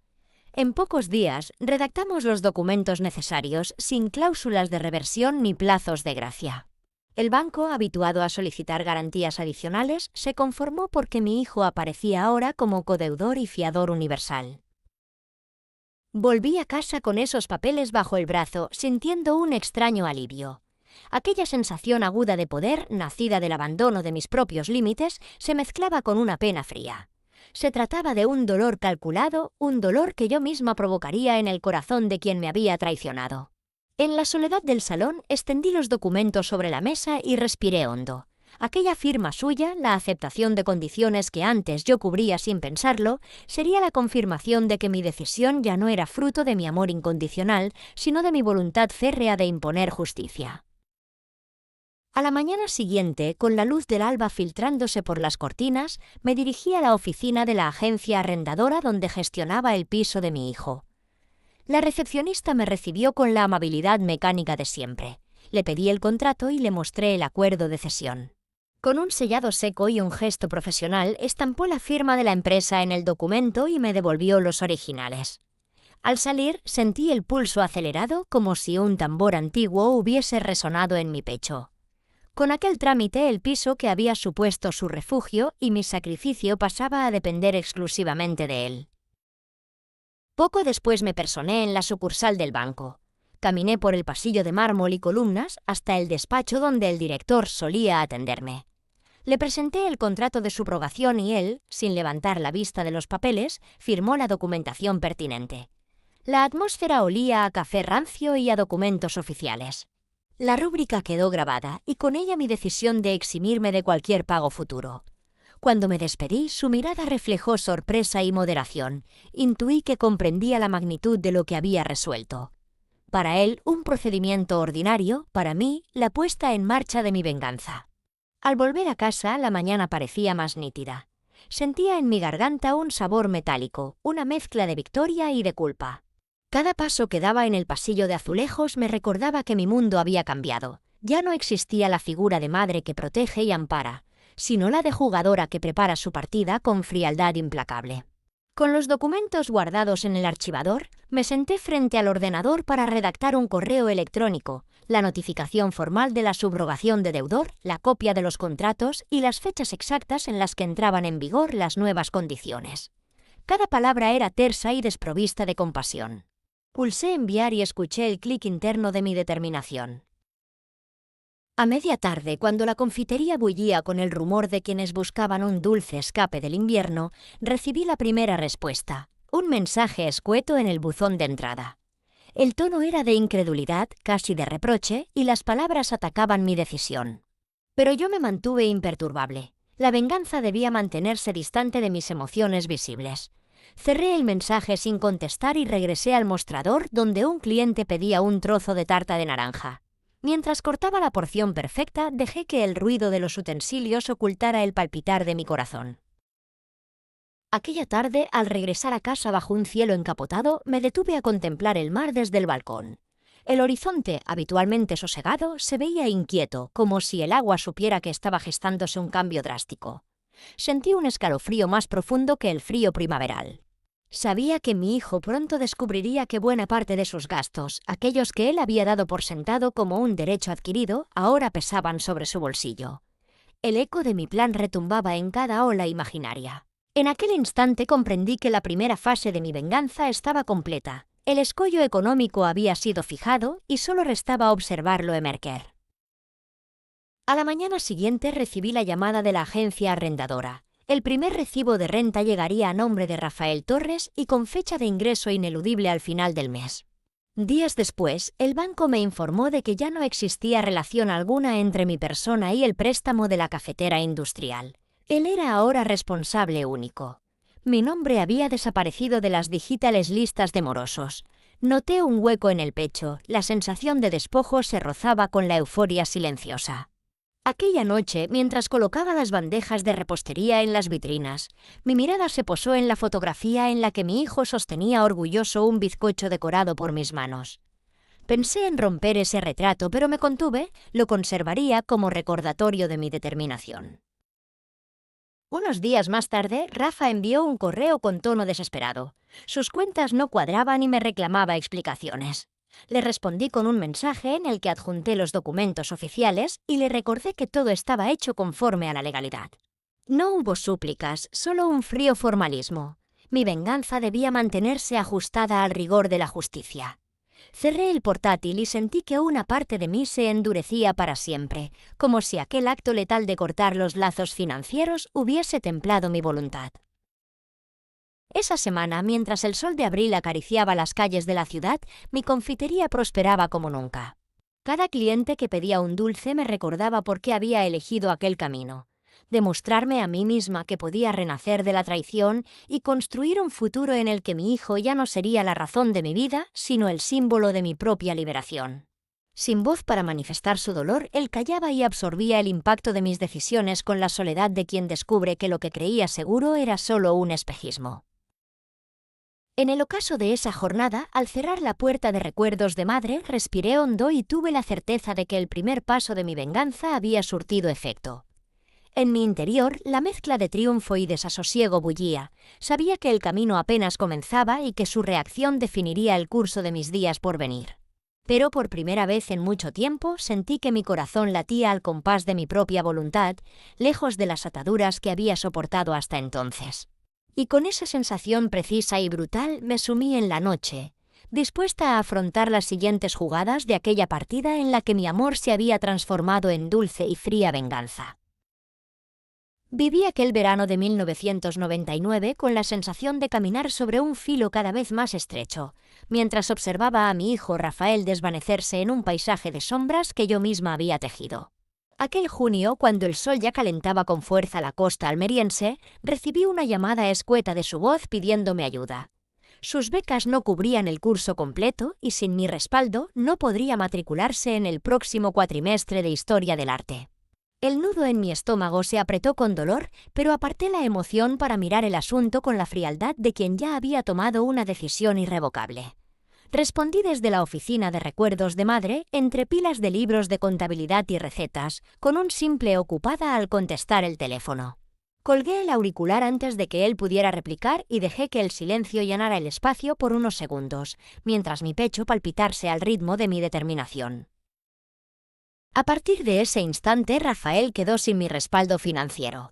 En pocos días redactamos los documentos necesarios sin cláusulas de reversión ni plazos de gracia. El banco, habituado a solicitar garantías adicionales, se conformó porque mi hijo aparecía ahora como codeudor y fiador universal. Volví a casa con esos papeles bajo el brazo, sintiendo un extraño alivio. Aquella sensación aguda de poder, nacida del abandono de mis propios límites, se mezclaba con una pena fría. Se trataba de un dolor calculado, un dolor que yo misma provocaría en el corazón de quien me había traicionado. En la soledad del salón, extendí los documentos sobre la mesa y respiré hondo. Aquella firma suya, la aceptación de condiciones que antes yo cubría sin pensarlo, sería la confirmación de que mi decisión ya no era fruto de mi amor incondicional, sino de mi voluntad férrea de imponer justicia. A la mañana siguiente, con la luz del alba filtrándose por las cortinas, me dirigí a la oficina de la agencia arrendadora donde gestionaba el piso de mi hijo. La recepcionista me recibió con la amabilidad mecánica de siempre. Le pedí el contrato y le mostré el acuerdo de cesión. Con un sellado seco y un gesto profesional, estampó la firma de la empresa en el documento y me devolvió los originales. Al salir, sentí el pulso acelerado como si un tambor antiguo hubiese resonado en mi pecho. Con aquel trámite, el piso que había supuesto su refugio y mi sacrificio pasaba a depender exclusivamente de él. Poco después me personé en la sucursal del banco. Caminé por el pasillo de mármol y columnas hasta el despacho donde el director solía atenderme. Le presenté el contrato de subrogación y él, sin levantar la vista de los papeles, firmó la documentación pertinente. La atmósfera olía a café rancio y a documentos oficiales. La rúbrica quedó grabada y con ella mi decisión de eximirme de cualquier pago futuro. Cuando me despedí, su mirada reflejó sorpresa y moderación. Intuí que comprendía la magnitud de lo que había resuelto. Para él, un procedimiento ordinario, para mí, la puesta en marcha de mi venganza. Al volver a casa, la mañana parecía más nítida. Sentía en mi garganta un sabor metálico, una mezcla de victoria y de culpa. Cada paso que daba en el pasillo de azulejos me recordaba que mi mundo había cambiado. Ya no existía la figura de madre que protege y ampara, sino la de jugadora que prepara su partida con frialdad implacable. Con los documentos guardados en el archivador, me senté frente al ordenador para redactar un correo electrónico, la notificación formal de la subrogación de deudor, la copia de los contratos y las fechas exactas en las que entraban en vigor las nuevas condiciones. Cada palabra era tersa y desprovista de compasión. Pulsé enviar y escuché el clic interno de mi determinación. A media tarde, cuando la confitería bullía con el rumor de quienes buscaban un dulce escape del invierno, recibí la primera respuesta, un mensaje escueto en el buzón de entrada. El tono era de incredulidad, casi de reproche, y las palabras atacaban mi decisión. Pero yo me mantuve imperturbable. La venganza debía mantenerse distante de mis emociones visibles. Cerré el mensaje sin contestar y regresé al mostrador donde un cliente pedía un trozo de tarta de naranja. Mientras cortaba la porción perfecta, dejé que el ruido de los utensilios ocultara el palpitar de mi corazón. Aquella tarde, al regresar a casa bajo un cielo encapotado, me detuve a contemplar el mar desde el balcón. El horizonte, habitualmente sosegado, se veía inquieto, como si el agua supiera que estaba gestándose un cambio drástico. Sentí un escalofrío más profundo que el frío primaveral. Sabía que mi hijo pronto descubriría que buena parte de sus gastos, aquellos que él había dado por sentado como un derecho adquirido, ahora pesaban sobre su bolsillo. El eco de mi plan retumbaba en cada ola imaginaria. En aquel instante comprendí que la primera fase de mi venganza estaba completa. El escollo económico había sido fijado y solo restaba observarlo emerger. A la mañana siguiente recibí la llamada de la agencia arrendadora. El primer recibo de renta llegaría a nombre de Rafael Torres y con fecha de ingreso ineludible al final del mes. Días después, el banco me informó de que ya no existía relación alguna entre mi persona y el préstamo de la cafetera industrial. Él era ahora responsable único. Mi nombre había desaparecido de las digitales listas de morosos. Noté un hueco en el pecho, la sensación de despojo se rozaba con la euforia silenciosa. Aquella noche, mientras colocaba las bandejas de repostería en las vitrinas, mi mirada se posó en la fotografía en la que mi hijo sostenía orgulloso un bizcocho decorado por mis manos. Pensé en romper ese retrato, pero me contuve, lo conservaría como recordatorio de mi determinación. Unos días más tarde, Rafa envió un correo con tono desesperado. Sus cuentas no cuadraban y me reclamaba explicaciones. Le respondí con un mensaje en el que adjunté los documentos oficiales y le recordé que todo estaba hecho conforme a la legalidad. No hubo súplicas, solo un frío formalismo. Mi venganza debía mantenerse ajustada al rigor de la justicia. Cerré el portátil y sentí que una parte de mí se endurecía para siempre, como si aquel acto letal de cortar los lazos financieros hubiese templado mi voluntad. Esa semana, mientras el sol de abril acariciaba las calles de la ciudad, mi confitería prosperaba como nunca. Cada cliente que pedía un dulce me recordaba por qué había elegido aquel camino. Demostrarme a mí misma que podía renacer de la traición y construir un futuro en el que mi hijo ya no sería la razón de mi vida, sino el símbolo de mi propia liberación. Sin voz para manifestar su dolor, él callaba y absorbía el impacto de mis decisiones con la soledad de quien descubre que lo que creía seguro era solo un espejismo. En el ocaso de esa jornada, al cerrar la puerta de recuerdos de madre, respiré hondo y tuve la certeza de que el primer paso de mi venganza había surtido efecto. En mi interior, la mezcla de triunfo y desasosiego bullía. Sabía que el camino apenas comenzaba y que su reacción definiría el curso de mis días por venir. Pero por primera vez en mucho tiempo sentí que mi corazón latía al compás de mi propia voluntad, lejos de las ataduras que había soportado hasta entonces. Y con esa sensación precisa y brutal me sumí en la noche, dispuesta a afrontar las siguientes jugadas de aquella partida en la que mi amor se había transformado en dulce y fría venganza. Viví aquel verano de 1999 con la sensación de caminar sobre un filo cada vez más estrecho, mientras observaba a mi hijo Rafael desvanecerse en un paisaje de sombras que yo misma había tejido. Aquel junio, cuando el sol ya calentaba con fuerza la costa almeriense, recibí una llamada escueta de su voz pidiéndome ayuda. Sus becas no cubrían el curso completo y sin mi respaldo no podría matricularse en el próximo cuatrimestre de Historia del Arte. El nudo en mi estómago se apretó con dolor, pero aparté la emoción para mirar el asunto con la frialdad de quien ya había tomado una decisión irrevocable. Respondí desde la oficina de recuerdos de madre, entre pilas de libros de contabilidad y recetas, con un simple ocupada al contestar el teléfono. Colgué el auricular antes de que él pudiera replicar y dejé que el silencio llenara el espacio por unos segundos, mientras mi pecho palpitase al ritmo de mi determinación. A partir de ese instante, Rafael quedó sin mi respaldo financiero.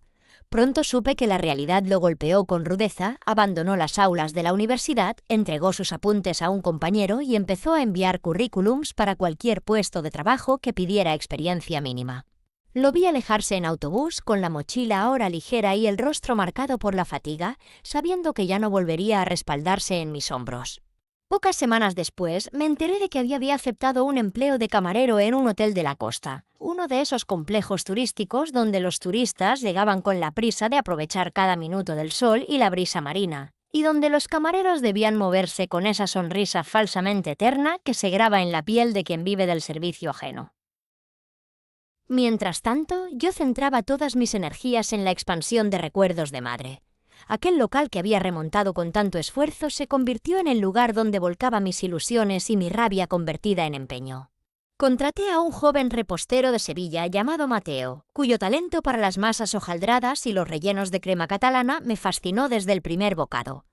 Pronto supe que la realidad lo golpeó con rudeza, abandonó las aulas de la universidad, entregó sus apuntes a un compañero y empezó a enviar currículums para cualquier puesto de trabajo que pidiera experiencia mínima. Lo vi alejarse en autobús, con la mochila ahora ligera y el rostro marcado por la fatiga, sabiendo que ya no volvería a respaldarse en mis hombros. Pocas semanas después, me enteré de que había aceptado un empleo de camarero en un hotel de la costa, uno de esos complejos turísticos donde los turistas llegaban con la prisa de aprovechar cada minuto del sol y la brisa marina, y donde los camareros debían moverse con esa sonrisa falsamente eterna que se graba en la piel de quien vive del servicio ajeno. Mientras tanto, yo centraba todas mis energías en la expansión de recuerdos de madre. Aquel local que había remontado con tanto esfuerzo se convirtió en el lugar donde volcaba mis ilusiones y mi rabia convertida en empeño. Contraté a un joven repostero de Sevilla llamado Mateo, cuyo talento para las masas hojaldradas y los rellenos de crema catalana me fascinó desde el primer bocado.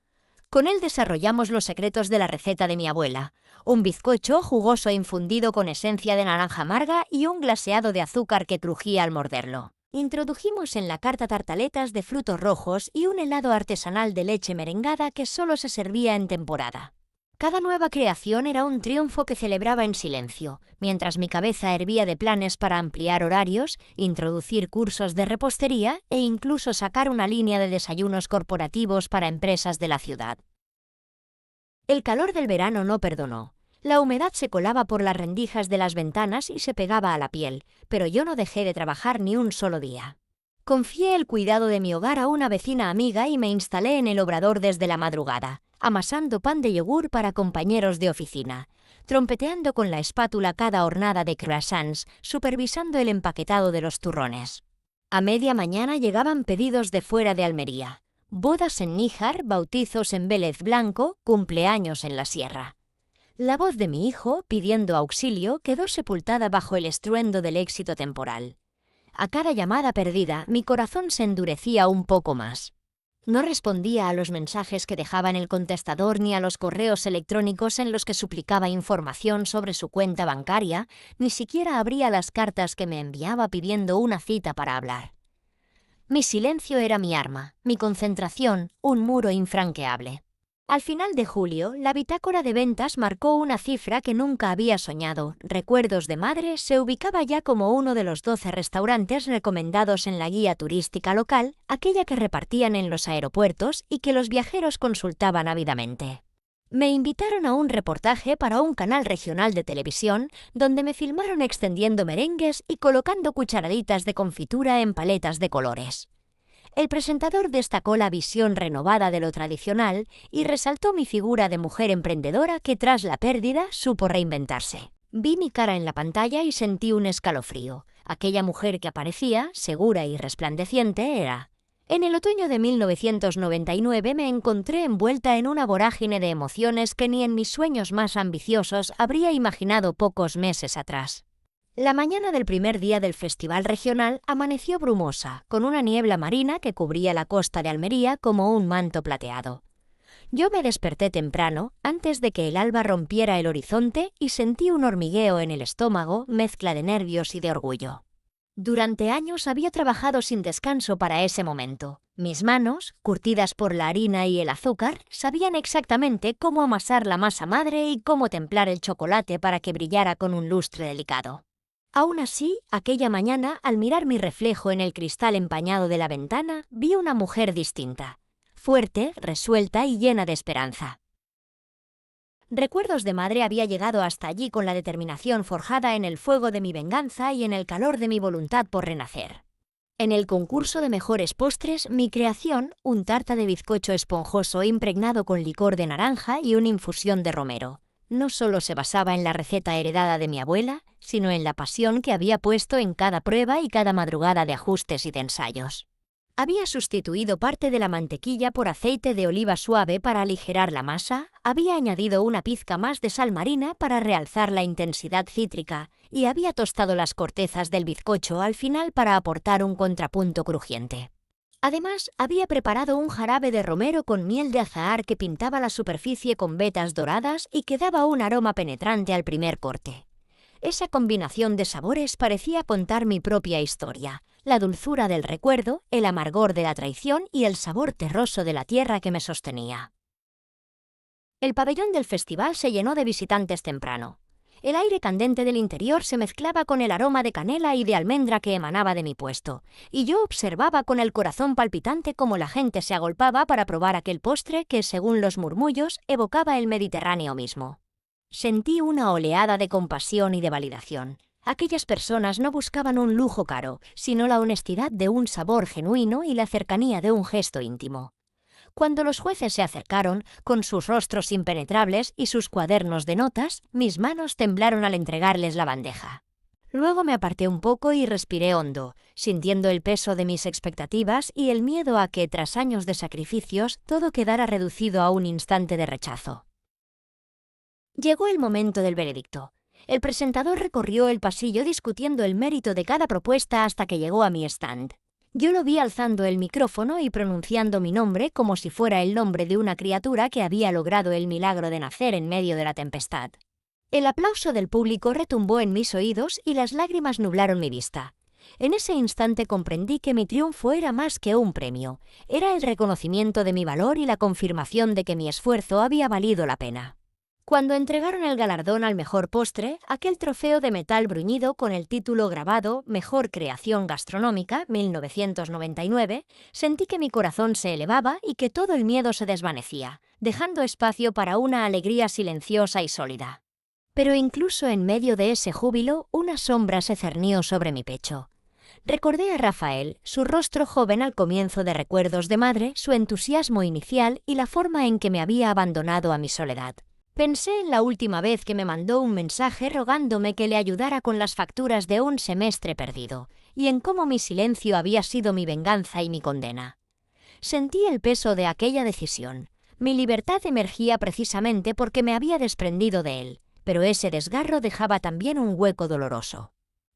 Con él desarrollamos los secretos de la receta de mi abuela, un bizcocho jugoso e infundido con esencia de naranja amarga y un glaseado de azúcar que crujía al morderlo. Introdujimos en la carta tartaletas de frutos rojos y un helado artesanal de leche merengada que solo se servía en temporada. Cada nueva creación era un triunfo que celebraba en silencio, mientras mi cabeza hervía de planes para ampliar horarios, introducir cursos de repostería e incluso sacar una línea de desayunos corporativos para empresas de la ciudad. El calor del verano no perdonó. La humedad se colaba por las rendijas de las ventanas y se pegaba a la piel, pero yo no dejé de trabajar ni un solo día. Confié el cuidado de mi hogar a una vecina amiga y me instalé en el obrador desde la madrugada, amasando pan de yogur para compañeros de oficina, trompeteando con la espátula cada hornada de croissants, supervisando el empaquetado de los turrones. A media mañana llegaban pedidos de fuera de Almería: bodas en Níjar, bautizos en Vélez Blanco, cumpleaños en la Sierra. La voz de mi hijo, pidiendo auxilio, quedó sepultada bajo el estruendo del éxito temporal. A cada llamada perdida, mi corazón se endurecía un poco más. No respondía a los mensajes que dejaba en el contestador ni a los correos electrónicos en los que suplicaba información sobre su cuenta bancaria, ni siquiera abría las cartas que me enviaba pidiendo una cita para hablar. Mi silencio era mi arma, mi concentración, un muro infranqueable. Al final de julio, la bitácora de ventas marcó una cifra que nunca había soñado. Recuerdos de Madre se ubicaba ya como uno de los 12 restaurantes recomendados en la guía turística local, aquella que repartían en los aeropuertos y que los viajeros consultaban ávidamente. Me invitaron a un reportaje para un canal regional de televisión, donde me filmaron extendiendo merengues y colocando cucharaditas de confitura en paletas de colores. El presentador destacó la visión renovada de lo tradicional y resaltó mi figura de mujer emprendedora que tras la pérdida supo reinventarse. Vi mi cara en la pantalla y sentí un escalofrío. Aquella mujer que aparecía, segura y resplandeciente, era. En el otoño de 1999 me encontré envuelta en una vorágine de emociones que ni en mis sueños más ambiciosos habría imaginado pocos meses atrás. La mañana del primer día del festival regional amaneció brumosa, con una niebla marina que cubría la costa de Almería como un manto plateado. Yo me desperté temprano, antes de que el alba rompiera el horizonte, y sentí un hormigueo en el estómago, mezcla de nervios y de orgullo. Durante años había trabajado sin descanso para ese momento. Mis manos, curtidas por la harina y el azúcar, sabían exactamente cómo amasar la masa madre y cómo templar el chocolate para que brillara con un lustre delicado. Aún así, aquella mañana, al mirar mi reflejo en el cristal empañado de la ventana, vi una mujer distinta, fuerte, resuelta y llena de esperanza. Recuerdos de Madre había llegado hasta allí con la determinación forjada en el fuego de mi venganza y en el calor de mi voluntad por renacer. En el concurso de mejores postres, mi creación, un tarta de bizcocho esponjoso impregnado con licor de naranja y una infusión de romero, no solo se basaba en la receta heredada de mi abuela, sino en la pasión que había puesto en cada prueba y cada madrugada de ajustes y de ensayos. Había sustituido parte de la mantequilla por aceite de oliva suave para aligerar la masa, había añadido una pizca más de sal marina para realzar la intensidad cítrica y había tostado las cortezas del bizcocho al final para aportar un contrapunto crujiente. Además, había preparado un jarabe de romero con miel de azahar que pintaba la superficie con vetas doradas y que daba un aroma penetrante al primer corte. Esa combinación de sabores parecía contar mi propia historia, la dulzura del recuerdo, el amargor de la traición y el sabor terroso de la tierra que me sostenía. El pabellón del festival se llenó de visitantes temprano. El aire candente del interior se mezclaba con el aroma de canela y de almendra que emanaba de mi puesto, y yo observaba con el corazón palpitante cómo la gente se agolpaba para probar aquel postre que, según los murmullos, evocaba el Mediterráneo mismo. Sentí una oleada de compasión y de validación. Aquellas personas no buscaban un lujo caro, sino la honestidad de un sabor genuino y la cercanía de un gesto íntimo. Cuando los jueces se acercaron, con sus rostros impenetrables y sus cuadernos de notas, mis manos temblaron al entregarles la bandeja. Luego me aparté un poco y respiré hondo, sintiendo el peso de mis expectativas y el miedo a que, tras años de sacrificios, todo quedara reducido a un instante de rechazo. Llegó el momento del veredicto. El presentador recorrió el pasillo discutiendo el mérito de cada propuesta hasta que llegó a mi stand. Yo lo vi alzando el micrófono y pronunciando mi nombre como si fuera el nombre de una criatura que había logrado el milagro de nacer en medio de la tempestad. El aplauso del público retumbó en mis oídos y las lágrimas nublaron mi vista. En ese instante comprendí que mi triunfo era más que un premio, era el reconocimiento de mi valor y la confirmación de que mi esfuerzo había valido la pena. Cuando entregaron el galardón al mejor postre, aquel trofeo de metal bruñido con el título grabado Mejor Creación Gastronómica 1999, sentí que mi corazón se elevaba y que todo el miedo se desvanecía, dejando espacio para una alegría silenciosa y sólida. Pero incluso en medio de ese júbilo, una sombra se cernió sobre mi pecho. Recordé a Rafael, su rostro joven al comienzo de Recuerdos de Madre, su entusiasmo inicial y la forma en que me había abandonado a mi soledad. Pensé en la última vez que me mandó un mensaje rogándome que le ayudara con las facturas de un semestre perdido, y en cómo mi silencio había sido mi venganza y mi condena. Sentí el peso de aquella decisión. Mi libertad emergía precisamente porque me había desprendido de él, pero ese desgarro dejaba también un hueco doloroso.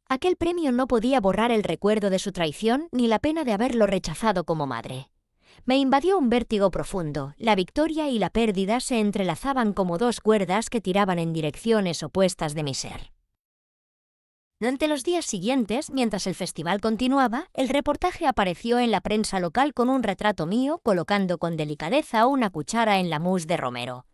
Aquel premio no podía borrar el recuerdo de su traición ni la pena de haberlo rechazado como madre. Me invadió un vértigo profundo. La victoria y la pérdida se entrelazaban como dos cuerdas que tiraban en direcciones opuestas de mi ser. Durante los días siguientes, mientras el festival continuaba, el reportaje apareció en la prensa local con un retrato mío colocando con delicadeza una cuchara en la mousse de romero.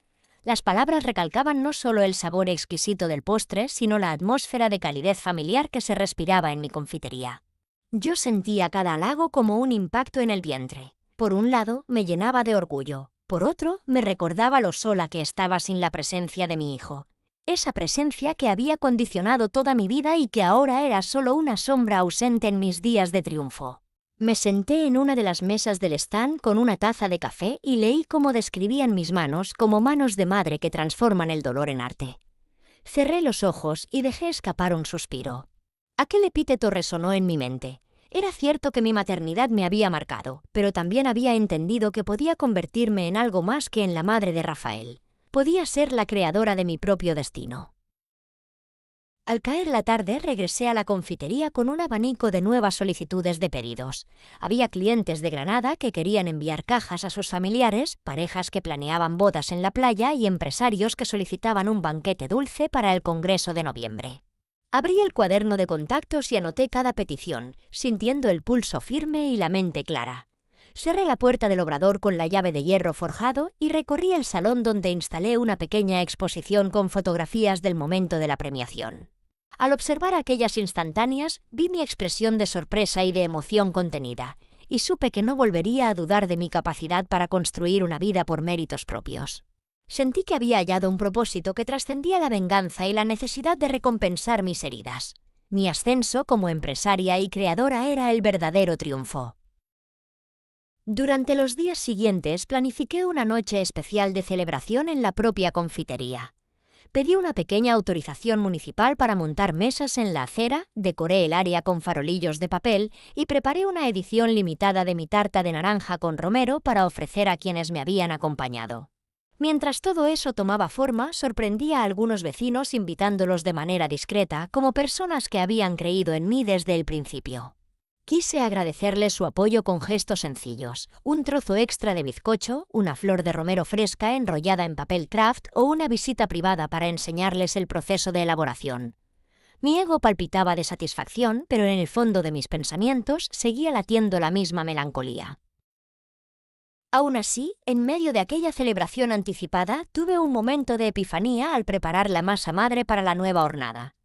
Las palabras recalcaban no solo el sabor exquisito del postre, sino la atmósfera de calidez familiar que se respiraba en mi confitería. Yo sentía cada halago como un impacto en el vientre. Por un lado, me llenaba de orgullo. Por otro, me recordaba lo sola que estaba sin la presencia de mi hijo. Esa presencia que había condicionado toda mi vida y que ahora era solo una sombra ausente en mis días de triunfo. Me senté en una de las mesas del stand con una taza de café y leí cómo describían mis manos como manos de madre que transforman el dolor en arte. Cerré los ojos y dejé escapar un suspiro. Aquel epíteto resonó en mi mente. Era cierto que mi maternidad me había marcado, pero también había entendido que podía convertirme en algo más que en la madre de Rafael. Podía ser la creadora de mi propio destino. Al caer la tarde, regresé a la confitería con un abanico de nuevas solicitudes de pedidos. Había clientes de Granada que querían enviar cajas a sus familiares, parejas que planeaban bodas en la playa y empresarios que solicitaban un banquete dulce para el Congreso de noviembre. Abrí el cuaderno de contactos y anoté cada petición, sintiendo el pulso firme y la mente clara. Cerré la puerta del obrador con la llave de hierro forjado y recorrí el salón donde instalé una pequeña exposición con fotografías del momento de la premiación. Al observar aquellas instantáneas, vi mi expresión de sorpresa y de emoción contenida, y supe que no volvería a dudar de mi capacidad para construir una vida por méritos propios. Sentí que había hallado un propósito que trascendía la venganza y la necesidad de recompensar mis heridas. Mi ascenso como empresaria y creadora era el verdadero triunfo. Durante los días siguientes planifiqué una noche especial de celebración en la propia confitería. Pedí una pequeña autorización municipal para montar mesas en la acera, decoré el área con farolillos de papel y preparé una edición limitada de mi tarta de naranja con romero para ofrecer a quienes me habían acompañado. Mientras todo eso tomaba forma, sorprendí a algunos vecinos invitándolos de manera discreta como personas que habían creído en mí desde el principio. Quise agradecerles su apoyo con gestos sencillos, un trozo extra de bizcocho, una flor de romero fresca enrollada en papel craft o una visita privada para enseñarles el proceso de elaboración. Mi ego palpitaba de satisfacción, pero en el fondo de mis pensamientos seguía latiendo la misma melancolía. Aún así, en medio de aquella celebración anticipada, tuve un momento de epifanía al preparar la masa madre para la nueva hornada.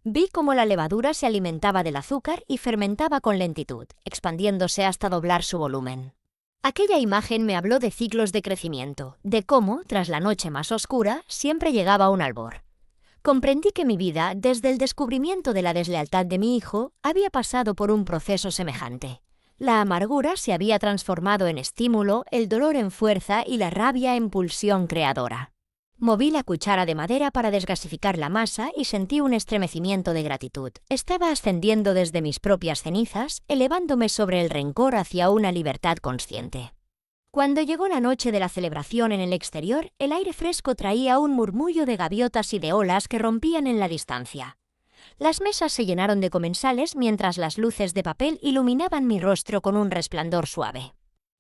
Vi cómo la levadura se alimentaba del azúcar y fermentaba con lentitud, expandiéndose hasta doblar su volumen. Aquella imagen me habló de ciclos de crecimiento, de cómo, tras la noche más oscura, siempre llegaba un albor. Comprendí que mi vida, desde el descubrimiento de la deslealtad de mi hijo, había pasado por un proceso semejante. La amargura se había transformado en estímulo, el dolor en fuerza y la rabia en pulsión creadora. Moví la cuchara de madera para desgasificar la masa y sentí un estremecimiento de gratitud. Estaba ascendiendo desde mis propias cenizas, elevándome sobre el rencor hacia una libertad consciente. Cuando llegó la noche de la celebración en el exterior, el aire fresco traía un murmullo de gaviotas y de olas que rompían en la distancia. Las mesas se llenaron de comensales mientras las luces de papel iluminaban mi rostro con un resplandor suave.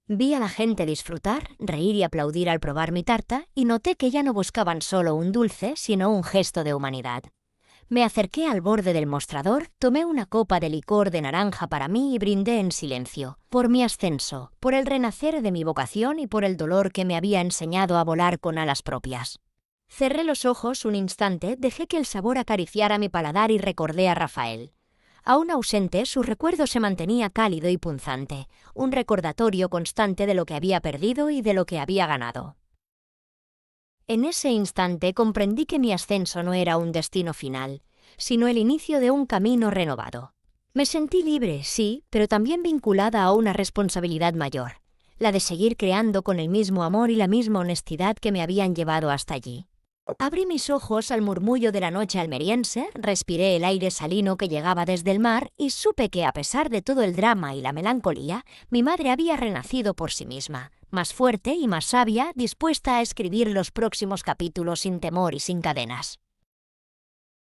Vi a la gente disfrutar, reír y aplaudir al probar mi tarta y noté que ya no buscaban solo un dulce, sino un gesto de humanidad. Me acerqué al borde del mostrador, tomé una copa de licor de naranja para mí y brindé en silencio, por mi ascenso, por el renacer de mi vocación y por el dolor que me había enseñado a volar con alas propias. Cerré los ojos un instante, dejé que el sabor acariciara mi paladar y recordé a Rafael. Aún ausente, su recuerdo se mantenía cálido y punzante, un recordatorio constante de lo que había perdido y de lo que había ganado. En ese instante comprendí que mi ascenso no era un destino final, sino el inicio de un camino renovado. Me sentí libre, sí, pero también vinculada a una responsabilidad mayor, la de seguir creando con el mismo amor y la misma honestidad que me habían llevado hasta allí. Abrí mis ojos al murmullo de la noche almeriense, respiré el aire salino que llegaba desde el mar y supe que, a pesar de todo el drama y la melancolía, mi madre había renacido por sí misma, más fuerte y más sabia, dispuesta a escribir los próximos capítulos sin temor y sin cadenas.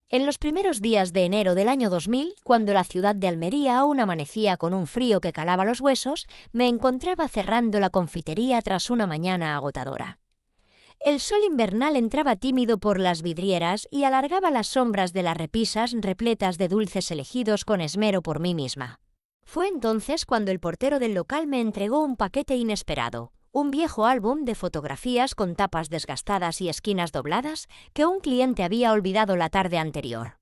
En los primeros días de enero del año 2000, cuando la ciudad de Almería aún amanecía con un frío que calaba los huesos, me encontraba cerrando la confitería tras una mañana agotadora. El sol invernal entraba tímido por las vidrieras y alargaba las sombras de las repisas repletas de dulces elegidos con esmero por mí misma. Fue entonces cuando el portero del local me entregó un paquete inesperado, un viejo álbum de fotografías con tapas desgastadas y esquinas dobladas que un cliente había olvidado la tarde anterior.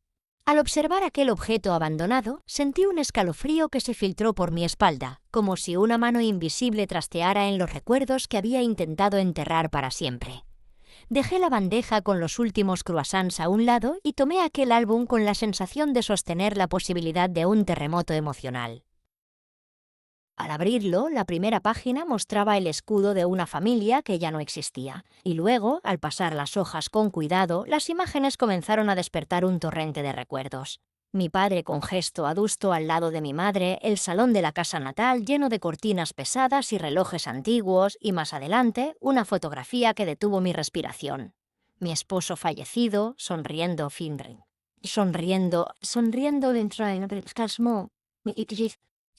Al observar aquel objeto abandonado, sentí un escalofrío que se filtró por mi espalda, como si una mano invisible trasteara en los recuerdos que había intentado enterrar para siempre. Dejé la bandeja con los últimos croissants a un lado y tomé aquel álbum con la sensación de sostener la posibilidad de un terremoto emocional. Al abrirlo, la primera página mostraba el escudo de una familia que ya no existía, y luego, al pasar las hojas con cuidado, las imágenes comenzaron a despertar un torrente de recuerdos. Mi padre con gesto adusto al lado de mi madre, el salón de la casa natal lleno de cortinas pesadas y relojes antiguos, y más adelante, una fotografía que detuvo mi respiración. Mi esposo fallecido, sonriendo dentro del casmo.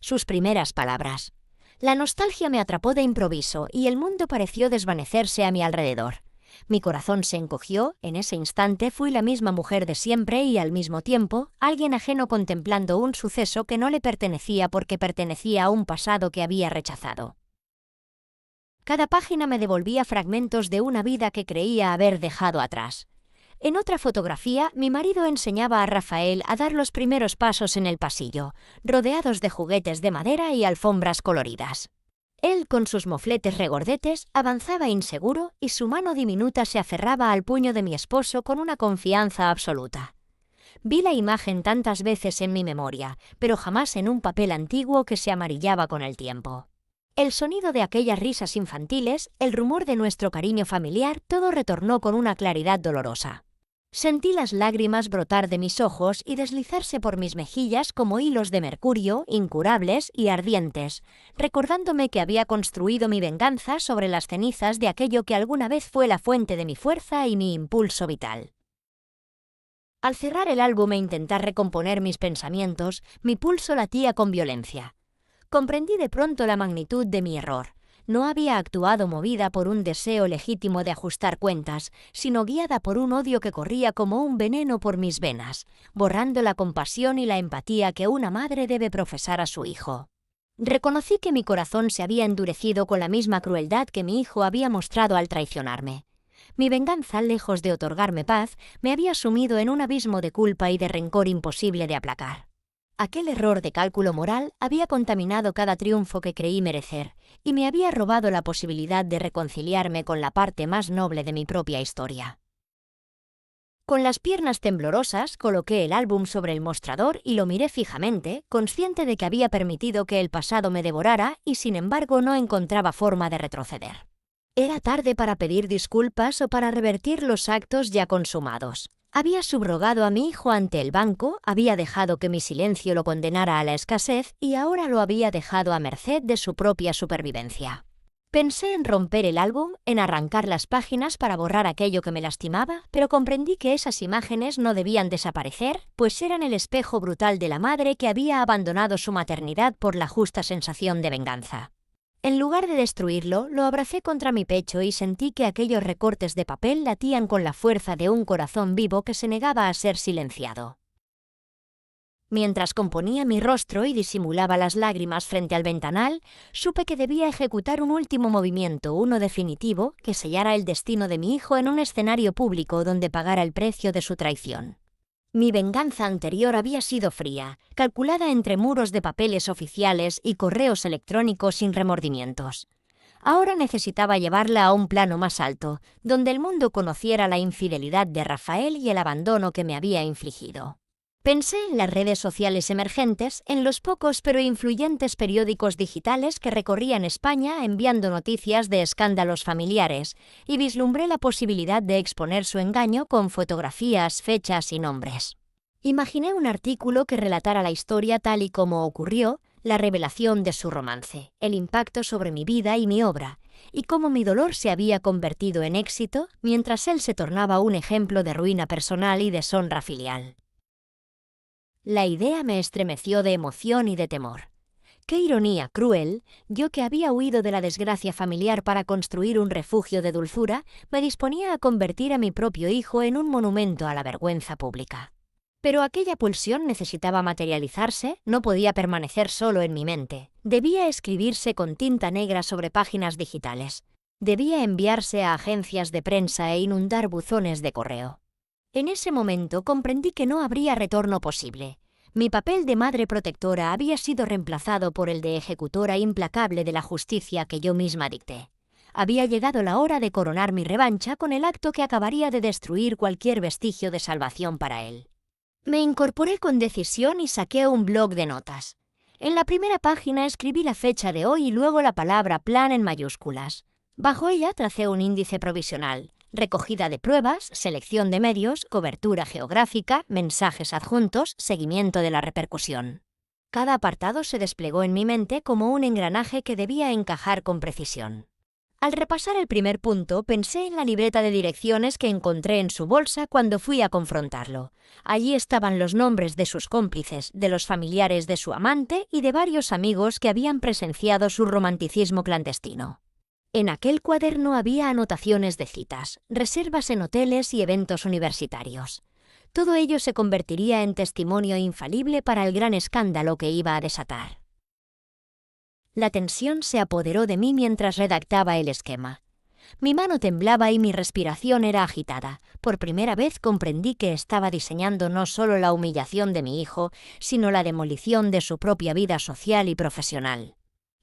Sus primeras palabras. La nostalgia me atrapó de improviso y el mundo pareció desvanecerse a mi alrededor. Mi corazón se encogió, en ese instante fui la misma mujer de siempre y al mismo tiempo, alguien ajeno contemplando un suceso que no le pertenecía porque pertenecía a un pasado que había rechazado. Cada página me devolvía fragmentos de una vida que creía haber dejado atrás. En otra fotografía, mi marido enseñaba a Rafael a dar los primeros pasos en el pasillo, rodeados de juguetes de madera y alfombras coloridas. Él, con sus mofletes regordetes, avanzaba inseguro y su mano diminuta se aferraba al puño de mi esposo con una confianza absoluta. Vi la imagen tantas veces en mi memoria, pero jamás en un papel antiguo que se amarillaba con el tiempo. El sonido de aquellas risas infantiles, el rumor de nuestro cariño familiar, todo retornó con una claridad dolorosa. Sentí las lágrimas brotar de mis ojos y deslizarse por mis mejillas como hilos de mercurio, incurables y ardientes, recordándome que había construido mi venganza sobre las cenizas de aquello que alguna vez fue la fuente de mi fuerza y mi impulso vital. Al cerrar el álbum e intentar recomponer mis pensamientos, mi pulso latía con violencia. Comprendí de pronto la magnitud de mi error. No había actuado movida por un deseo legítimo de ajustar cuentas, sino guiada por un odio que corría como un veneno por mis venas, borrando la compasión y la empatía que una madre debe profesar a su hijo. Reconocí que mi corazón se había endurecido con la misma crueldad que mi hijo había mostrado al traicionarme. Mi venganza, lejos de otorgarme paz, me había sumido en un abismo de culpa y de rencor imposible de aplacar. Aquel error de cálculo moral había contaminado cada triunfo que creí merecer, y me había robado la posibilidad de reconciliarme con la parte más noble de mi propia historia. Con las piernas temblorosas, coloqué el álbum sobre el mostrador y lo miré fijamente, consciente de que había permitido que el pasado me devorara y sin embargo no encontraba forma de retroceder. Era tarde para pedir disculpas o para revertir los actos ya consumados. Había subrogado a mi hijo ante el banco, había dejado que mi silencio lo condenara a la escasez y ahora lo había dejado a merced de su propia supervivencia. Pensé en romper el álbum, en arrancar las páginas para borrar aquello que me lastimaba, pero comprendí que esas imágenes no debían desaparecer, pues eran el espejo brutal de la madre que había abandonado su maternidad por la justa sensación de venganza. En lugar de destruirlo, lo abracé contra mi pecho y sentí que aquellos recortes de papel latían con la fuerza de un corazón vivo que se negaba a ser silenciado. Mientras componía mi rostro y disimulaba las lágrimas frente al ventanal, supe que debía ejecutar un último movimiento, uno definitivo, que sellara el destino de mi hijo en un escenario público donde pagara el precio de su traición. Mi venganza anterior había sido fría, calculada entre muros de papeles oficiales y correos electrónicos sin remordimientos. Ahora necesitaba llevarla a un plano más alto, donde el mundo conociera la infidelidad de Rafael y el abandono que me había infligido. Pensé en las redes sociales emergentes, en los pocos pero influyentes periódicos digitales que recorrían España enviando noticias de escándalos familiares, y vislumbré la posibilidad de exponer su engaño con fotografías, fechas y nombres. Imaginé un artículo que relatara la historia tal y como ocurrió, la revelación de su romance, el impacto sobre mi vida y mi obra, y cómo mi dolor se había convertido en éxito mientras él se tornaba un ejemplo de ruina personal y deshonra filial. La idea me estremeció de emoción y de temor. ¡Qué ironía cruel! Yo que había huido de la desgracia familiar para construir un refugio de dulzura, me disponía a convertir a mi propio hijo en un monumento a la vergüenza pública. Pero aquella pulsión necesitaba materializarse, no podía permanecer solo en mi mente. Debía escribirse con tinta negra sobre páginas digitales. Debía enviarse a agencias de prensa e inundar buzones de correo. En ese momento comprendí que no habría retorno posible. Mi papel de madre protectora había sido reemplazado por el de ejecutora implacable de la justicia que yo misma dicté. Había llegado la hora de coronar mi revancha con el acto que acabaría de destruir cualquier vestigio de salvación para él. Me incorporé con decisión y saqué un bloc de notas. En la primera página escribí la fecha de hoy y luego la palabra plan en mayúsculas. Bajo ella tracé un índice provisional. Recogida de pruebas, selección de medios, cobertura geográfica, mensajes adjuntos, seguimiento de la repercusión. Cada apartado se desplegó en mi mente como un engranaje que debía encajar con precisión. Al repasar el primer punto, pensé en la libreta de direcciones que encontré en su bolsa cuando fui a confrontarlo. Allí estaban los nombres de sus cómplices, de los familiares de su amante y de varios amigos que habían presenciado su romanticismo clandestino. En aquel cuaderno había anotaciones de citas, reservas en hoteles y eventos universitarios. Todo ello se convertiría en testimonio infalible para el gran escándalo que iba a desatar. La tensión se apoderó de mí mientras redactaba el esquema. Mi mano temblaba y mi respiración era agitada. Por primera vez comprendí que estaba diseñando no solo la humillación de mi hijo, sino la demolición de su propia vida social y profesional.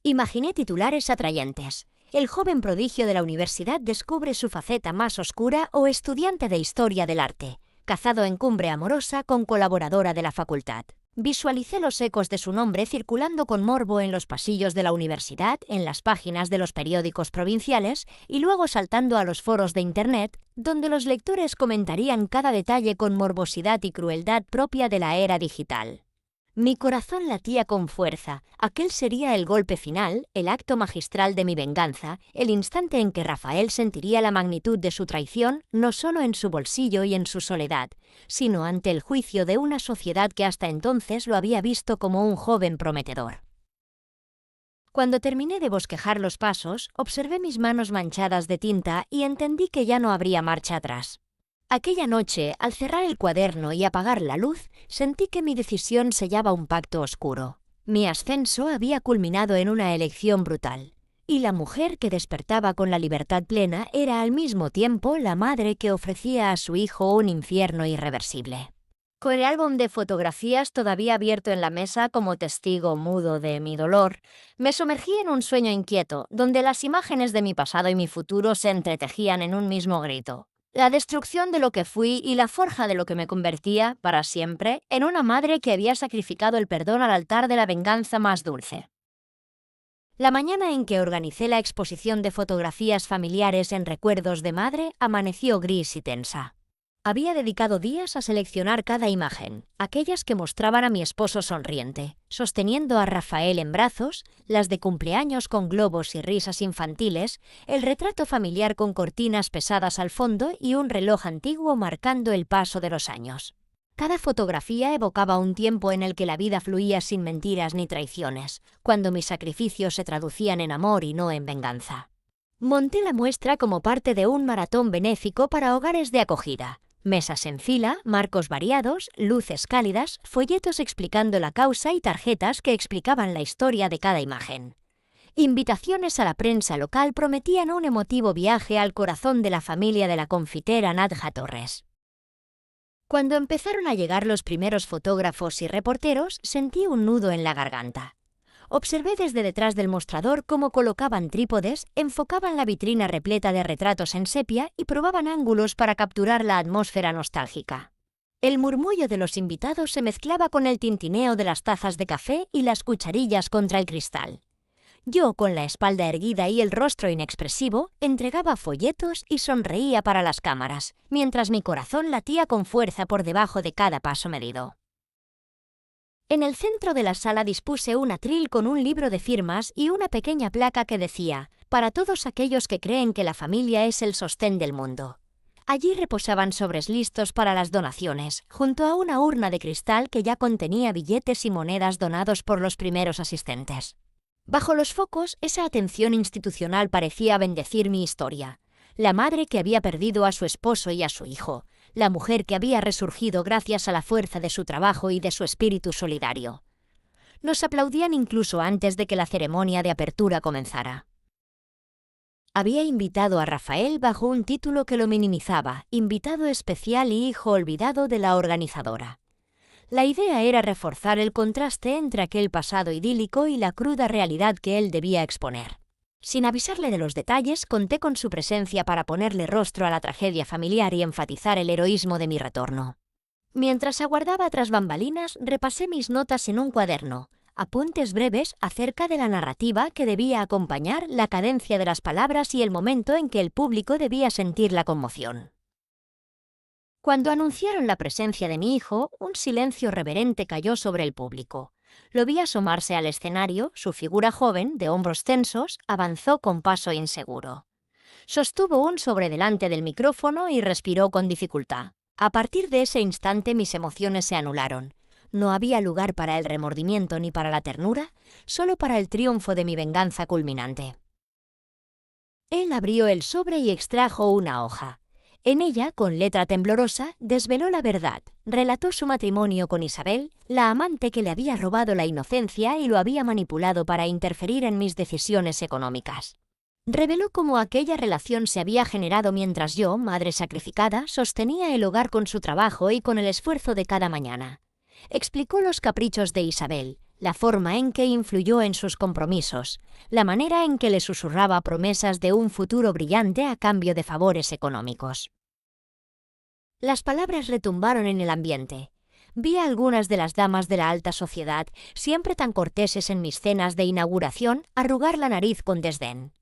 Imaginé titulares atrayentes. El joven prodigio de la universidad descubre su faceta más oscura o estudiante de historia del arte, cazado en cumbre amorosa con colaboradora de la facultad. Visualicé los ecos de su nombre circulando con morbo en los pasillos de la universidad, en las páginas de los periódicos provinciales y luego saltando a los foros de Internet, donde los lectores comentarían cada detalle con morbosidad y crueldad propia de la era digital. Mi corazón latía con fuerza. Aquel sería el golpe final, el acto magistral de mi venganza, el instante en que Rafael sentiría la magnitud de su traición, no solo en su bolsillo y en su soledad, sino ante el juicio de una sociedad que hasta entonces lo había visto como un joven prometedor. Cuando terminé de bosquejar los pasos, observé mis manos manchadas de tinta y entendí que ya no habría marcha atrás. Aquella noche, al cerrar el cuaderno y apagar la luz, sentí que mi decisión sellaba un pacto oscuro. Mi ascenso había culminado en una elección brutal, y la mujer que despertaba con la libertad plena era al mismo tiempo la madre que ofrecía a su hijo un infierno irreversible. Con el álbum de fotografías todavía abierto en la mesa como testigo mudo de mi dolor, me sumergí en un sueño inquieto, donde las imágenes de mi pasado y mi futuro se entretejían en un mismo grito. La destrucción de lo que fui y la forja de lo que me convertía, para siempre, en una madre que había sacrificado el perdón al altar de la venganza más dulce. La mañana en que organicé la exposición de fotografías familiares en recuerdos de madre amaneció gris y tensa. Había dedicado días a seleccionar cada imagen, aquellas que mostraban a mi esposo sonriente, sosteniendo a Rafael en brazos, las de cumpleaños con globos y risas infantiles, el retrato familiar con cortinas pesadas al fondo y un reloj antiguo marcando el paso de los años. Cada fotografía evocaba un tiempo en el que la vida fluía sin mentiras ni traiciones, cuando mis sacrificios se traducían en amor y no en venganza. Monté la muestra como parte de un maratón benéfico para hogares de acogida. Mesas en fila, marcos variados, luces cálidas, folletos explicando la causa y tarjetas que explicaban la historia de cada imagen. Invitaciones a la prensa local prometían un emotivo viaje al corazón de la familia de la confitera Nadja Torres. Cuando empezaron a llegar los primeros fotógrafos y reporteros, sentí un nudo en la garganta. Observé desde detrás del mostrador cómo colocaban trípodes, enfocaban la vitrina repleta de retratos en sepia y probaban ángulos para capturar la atmósfera nostálgica. El murmullo de los invitados se mezclaba con el tintineo de las tazas de café y las cucharillas contra el cristal. Yo, con la espalda erguida y el rostro inexpresivo, entregaba folletos y sonreía para las cámaras, mientras mi corazón latía con fuerza por debajo de cada paso medido. En el centro de la sala dispuse un atril con un libro de firmas y una pequeña placa que decía: «Para todos aquellos que creen que la familia es el sostén del mundo». Allí reposaban sobres listos para las donaciones, junto a una urna de cristal que ya contenía billetes y monedas donados por los primeros asistentes. Bajo los focos, esa atención institucional parecía bendecir mi historia. La madre que había perdido a su esposo y a su hijo, la mujer que había resurgido gracias a la fuerza de su trabajo y de su espíritu solidario. Nos aplaudían incluso antes de que la ceremonia de apertura comenzara. Había invitado a Rafael bajo un título que lo minimizaba: invitado especial y hijo olvidado de la organizadora. La idea era reforzar el contraste entre aquel pasado idílico y la cruda realidad que él debía exponer. Sin avisarle de los detalles, conté con su presencia para ponerle rostro a la tragedia familiar y enfatizar el heroísmo de mi retorno. Mientras aguardaba tras bambalinas, repasé mis notas en un cuaderno, apuntes breves acerca de la narrativa que debía acompañar la cadencia de las palabras y el momento en que el público debía sentir la conmoción. Cuando anunciaron la presencia de mi hijo, un silencio reverente cayó sobre el público. Lo vi asomarse al escenario, su figura joven, de hombros tensos, avanzó con paso inseguro. Sostuvo un sobre delante del micrófono y respiró con dificultad. A partir de ese instante mis emociones se anularon. No había lugar para el remordimiento ni para la ternura, solo para el triunfo de mi venganza culminante. Él abrió el sobre y extrajo una hoja. En ella, con letra temblorosa, desveló la verdad. Relató su matrimonio con Isabel, la amante que le había robado la inocencia y lo había manipulado para interferir en mis decisiones económicas. Reveló cómo aquella relación se había generado mientras yo, madre sacrificada, sostenía el hogar con su trabajo y con el esfuerzo de cada mañana. Explicó los caprichos de Isabel, la forma en que influyó en sus compromisos, la manera en que le susurraba promesas de un futuro brillante a cambio de favores económicos. Las palabras retumbaron en el ambiente. Vi a algunas de las damas de la alta sociedad, siempre tan corteses en mis cenas de inauguración, arrugar la nariz con desdén.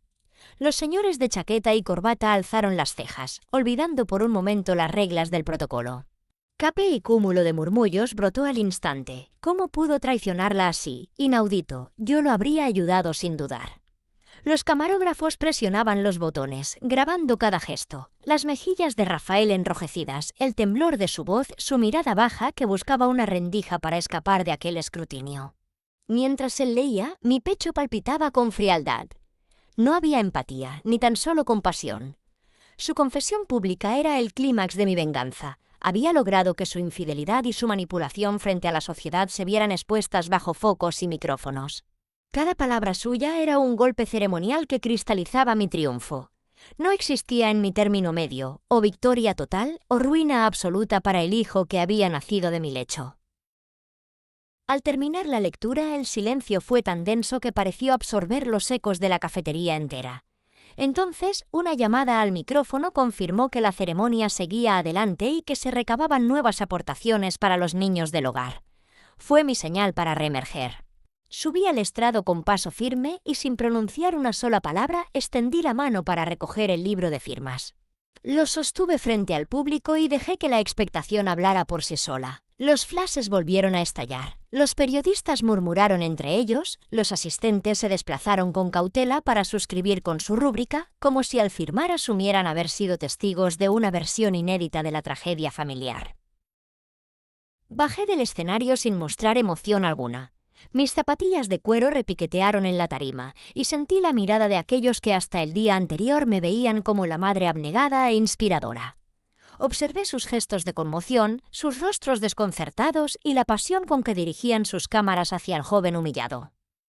Los señores de chaqueta y corbata alzaron las cejas, olvidando por un momento las reglas del protocolo. Cape y cúmulo de murmullos brotó al instante. ¿Cómo pudo traicionarla así? Inaudito. Yo lo habría ayudado sin dudar. Los camarógrafos presionaban los botones, grabando cada gesto. Las mejillas de Rafael enrojecidas, el temblor de su voz, su mirada baja que buscaba una rendija para escapar de aquel escrutinio. Mientras él leía, mi pecho palpitaba con frialdad. No había empatía, ni tan solo compasión. Su confesión pública era el clímax de mi venganza. Había logrado que su infidelidad y su manipulación frente a la sociedad se vieran expuestas bajo focos y micrófonos. Cada palabra suya era un golpe ceremonial que cristalizaba mi triunfo. No existía en mi término medio, o victoria total o ruina absoluta para el hijo que había nacido de mi lecho. Al terminar la lectura, el silencio fue tan denso que pareció absorber los ecos de la cafetería entera. Entonces, una llamada al micrófono confirmó que la ceremonia seguía adelante y que se recababan nuevas aportaciones para los niños del hogar. Fue mi señal para reemerger. Subí al estrado con paso firme y sin pronunciar una sola palabra extendí la mano para recoger el libro de firmas. Lo sostuve frente al público y dejé que la expectación hablara por sí sola. Los flashes volvieron a estallar. Los periodistas murmuraron entre ellos, los asistentes se desplazaron con cautela para suscribir con su rúbrica, como si al firmar asumieran haber sido testigos de una versión inédita de la tragedia familiar. Bajé del escenario sin mostrar emoción alguna. Mis zapatillas de cuero repiquetearon en la tarima y sentí la mirada de aquellos que hasta el día anterior me veían como la madre abnegada e inspiradora. Observé sus gestos de conmoción, sus rostros desconcertados y la pasión con que dirigían sus cámaras hacia el joven humillado.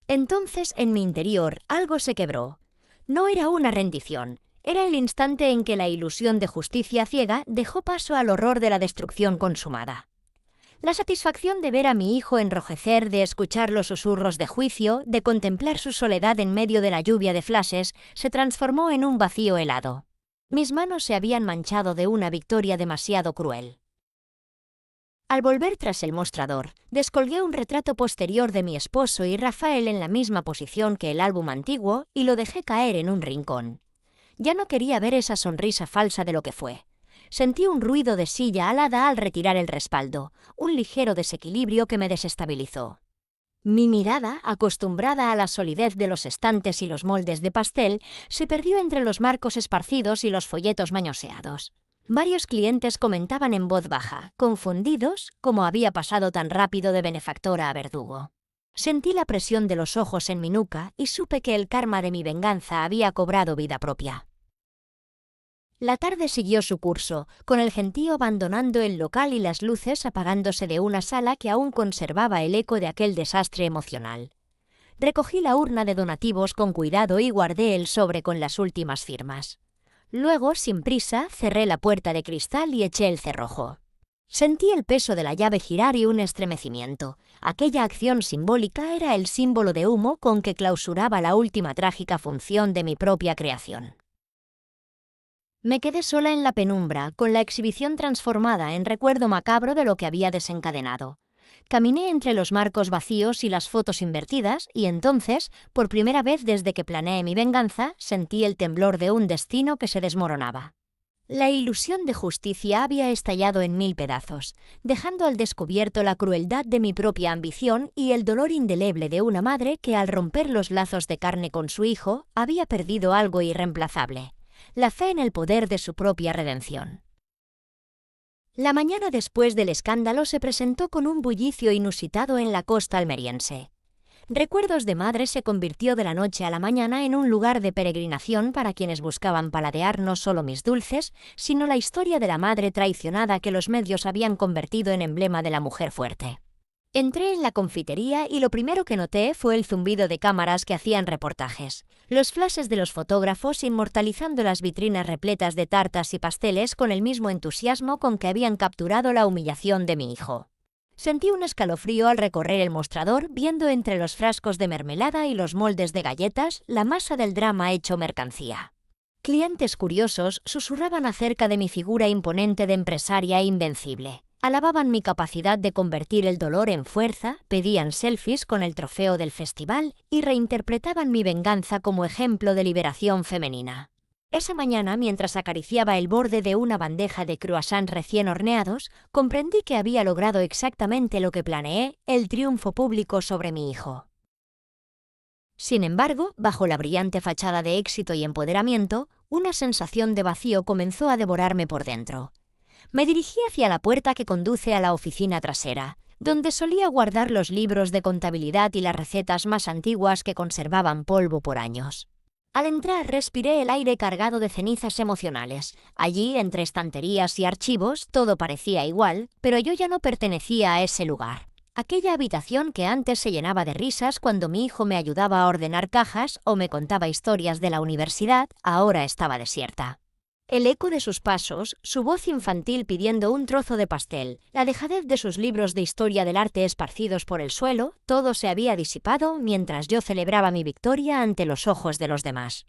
Entonces, en mi interior, algo se quebró. No era una rendición, era el instante en que la ilusión de justicia ciega dejó paso al horror de la destrucción consumada. La satisfacción de ver a mi hijo enrojecer, de escuchar los susurros de juicio, de contemplar su soledad en medio de la lluvia de flashes, se transformó en un vacío helado. Mis manos se habían manchado de una victoria demasiado cruel. Al volver tras el mostrador, descolgué un retrato posterior de mi esposo y Rafael en la misma posición que el álbum antiguo y lo dejé caer en un rincón. Ya no quería ver esa sonrisa falsa de lo que fue. Sentí un ruido de silla alada al retirar el respaldo, un ligero desequilibrio que me desestabilizó. Mi mirada, acostumbrada a la solidez de los estantes y los moldes de pastel, se perdió entre los marcos esparcidos y los folletos mañoseados. Varios clientes comentaban en voz baja, confundidos, cómo había pasado tan rápido de benefactora a verdugo. Sentí la presión de los ojos en mi nuca y supe que el karma de mi venganza había cobrado vida propia. La tarde siguió su curso, con el gentío abandonando el local y las luces apagándose de una sala que aún conservaba el eco de aquel desastre emocional. Recogí la urna de donativos con cuidado y guardé el sobre con las últimas firmas. Luego, sin prisa, cerré la puerta de cristal y eché el cerrojo. Sentí el peso de la llave girar y un estremecimiento. Aquella acción simbólica era el símbolo de humo con que clausuraba la última trágica función de mi propia creación. Me quedé sola en la penumbra, con la exhibición transformada en recuerdo macabro de lo que había desencadenado. Caminé entre los marcos vacíos y las fotos invertidas y entonces, por primera vez desde que planeé mi venganza, sentí el temblor de un destino que se desmoronaba. La ilusión de justicia había estallado en 1000 pedazos, dejando al descubierto la crueldad de mi propia ambición y el dolor indeleble de una madre que al romper los lazos de carne con su hijo había perdido algo irreemplazable: la fe en el poder de su propia redención. La mañana después del escándalo se presentó con un bullicio inusitado en la costa almeriense. Recuerdos de Madre se convirtió de la noche a la mañana en un lugar de peregrinación para quienes buscaban paladear no solo mis dulces, sino la historia de la madre traicionada que los medios habían convertido en emblema de la mujer fuerte. Entré en la confitería y lo primero que noté fue el zumbido de cámaras que hacían reportajes, los flashes de los fotógrafos inmortalizando las vitrinas repletas de tartas y pasteles con el mismo entusiasmo con que habían capturado la humillación de mi hijo. Sentí un escalofrío al recorrer el mostrador, viendo entre los frascos de mermelada y los moldes de galletas la masa del drama hecho mercancía. Clientes curiosos susurraban acerca de mi figura imponente de empresaria invencible. Alababan mi capacidad de convertir el dolor en fuerza, pedían selfies con el trofeo del festival y reinterpretaban mi venganza como ejemplo de liberación femenina. Esa mañana, mientras acariciaba el borde de una bandeja de croissants recién horneados, comprendí que había logrado exactamente lo que planeé: el triunfo público sobre mi hijo. Sin embargo, bajo la brillante fachada de éxito y empoderamiento, una sensación de vacío comenzó a devorarme por dentro. Me dirigí hacia la puerta que conduce a la oficina trasera, donde solía guardar los libros de contabilidad y las recetas más antiguas que conservaban polvo por años. Al entrar respiré el aire cargado de cenizas emocionales. Allí, entre estanterías y archivos, todo parecía igual, pero yo ya no pertenecía a ese lugar. Aquella habitación que antes se llenaba de risas cuando mi hijo me ayudaba a ordenar cajas o me contaba historias de la universidad, ahora estaba desierta. El eco de sus pasos, su voz infantil pidiendo un trozo de pastel, la dejadez de sus libros de historia del arte esparcidos por el suelo, todo se había disipado mientras yo celebraba mi victoria ante los ojos de los demás.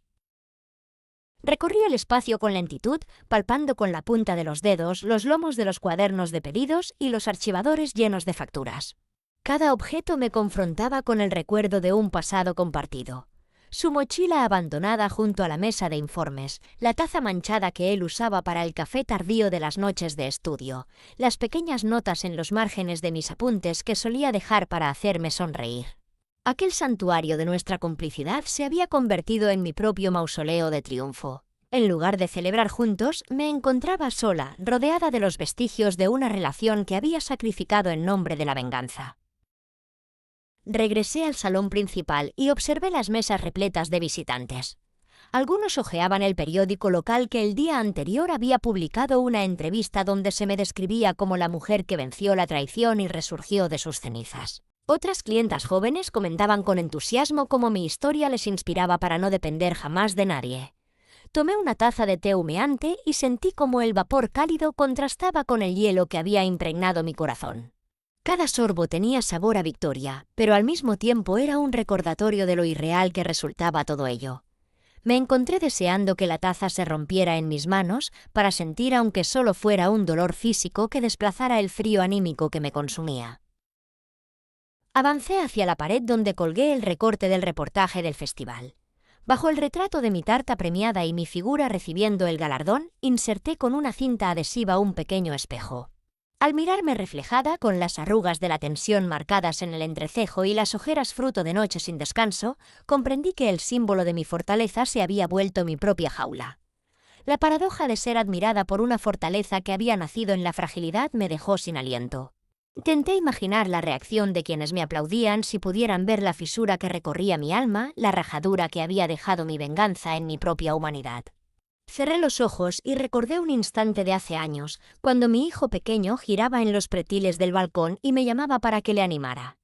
Recorrí el espacio con lentitud, palpando con la punta de los dedos los lomos de los cuadernos de pedidos y los archivadores llenos de facturas. Cada objeto me confrontaba con el recuerdo de un pasado compartido. Su mochila abandonada junto a la mesa de informes, la taza manchada que él usaba para el café tardío de las noches de estudio, las pequeñas notas en los márgenes de mis apuntes que solía dejar para hacerme sonreír. Aquel santuario de nuestra complicidad se había convertido en mi propio mausoleo de triunfo. En lugar de celebrar juntos, me encontraba sola, rodeada de los vestigios de una relación que había sacrificado en nombre de la venganza. Regresé al salón principal y observé las mesas repletas de visitantes. Algunos hojeaban el periódico local que el día anterior había publicado una entrevista donde se me describía como la mujer que venció la traición y resurgió de sus cenizas. Otras clientas jóvenes comentaban con entusiasmo cómo mi historia les inspiraba para no depender jamás de nadie. Tomé una taza de té humeante y sentí como el vapor cálido contrastaba con el hielo que había impregnado mi corazón. Cada sorbo tenía sabor a victoria, pero al mismo tiempo era un recordatorio de lo irreal que resultaba todo ello. Me encontré deseando que la taza se rompiera en mis manos para sentir aunque solo fuera un dolor físico que desplazara el frío anímico que me consumía. Avancé hacia la pared donde colgué el recorte del reportaje del festival. Bajo el retrato de mi tarta premiada y mi figura recibiendo el galardón, inserté con una cinta adhesiva un pequeño espejo. Al mirarme reflejada, con las arrugas de la tensión marcadas en el entrecejo y las ojeras fruto de noches sin descanso, comprendí que el símbolo de mi fortaleza se había vuelto mi propia jaula. La paradoja de ser admirada por una fortaleza que había nacido en la fragilidad me dejó sin aliento. Intenté imaginar la reacción de quienes me aplaudían si pudieran ver la fisura que recorría mi alma, la rajadura que había dejado mi venganza en mi propia humanidad. Cerré los ojos y recordé un instante de hace años, cuando mi hijo pequeño giraba en los pretiles del balcón y me llamaba para que le animara.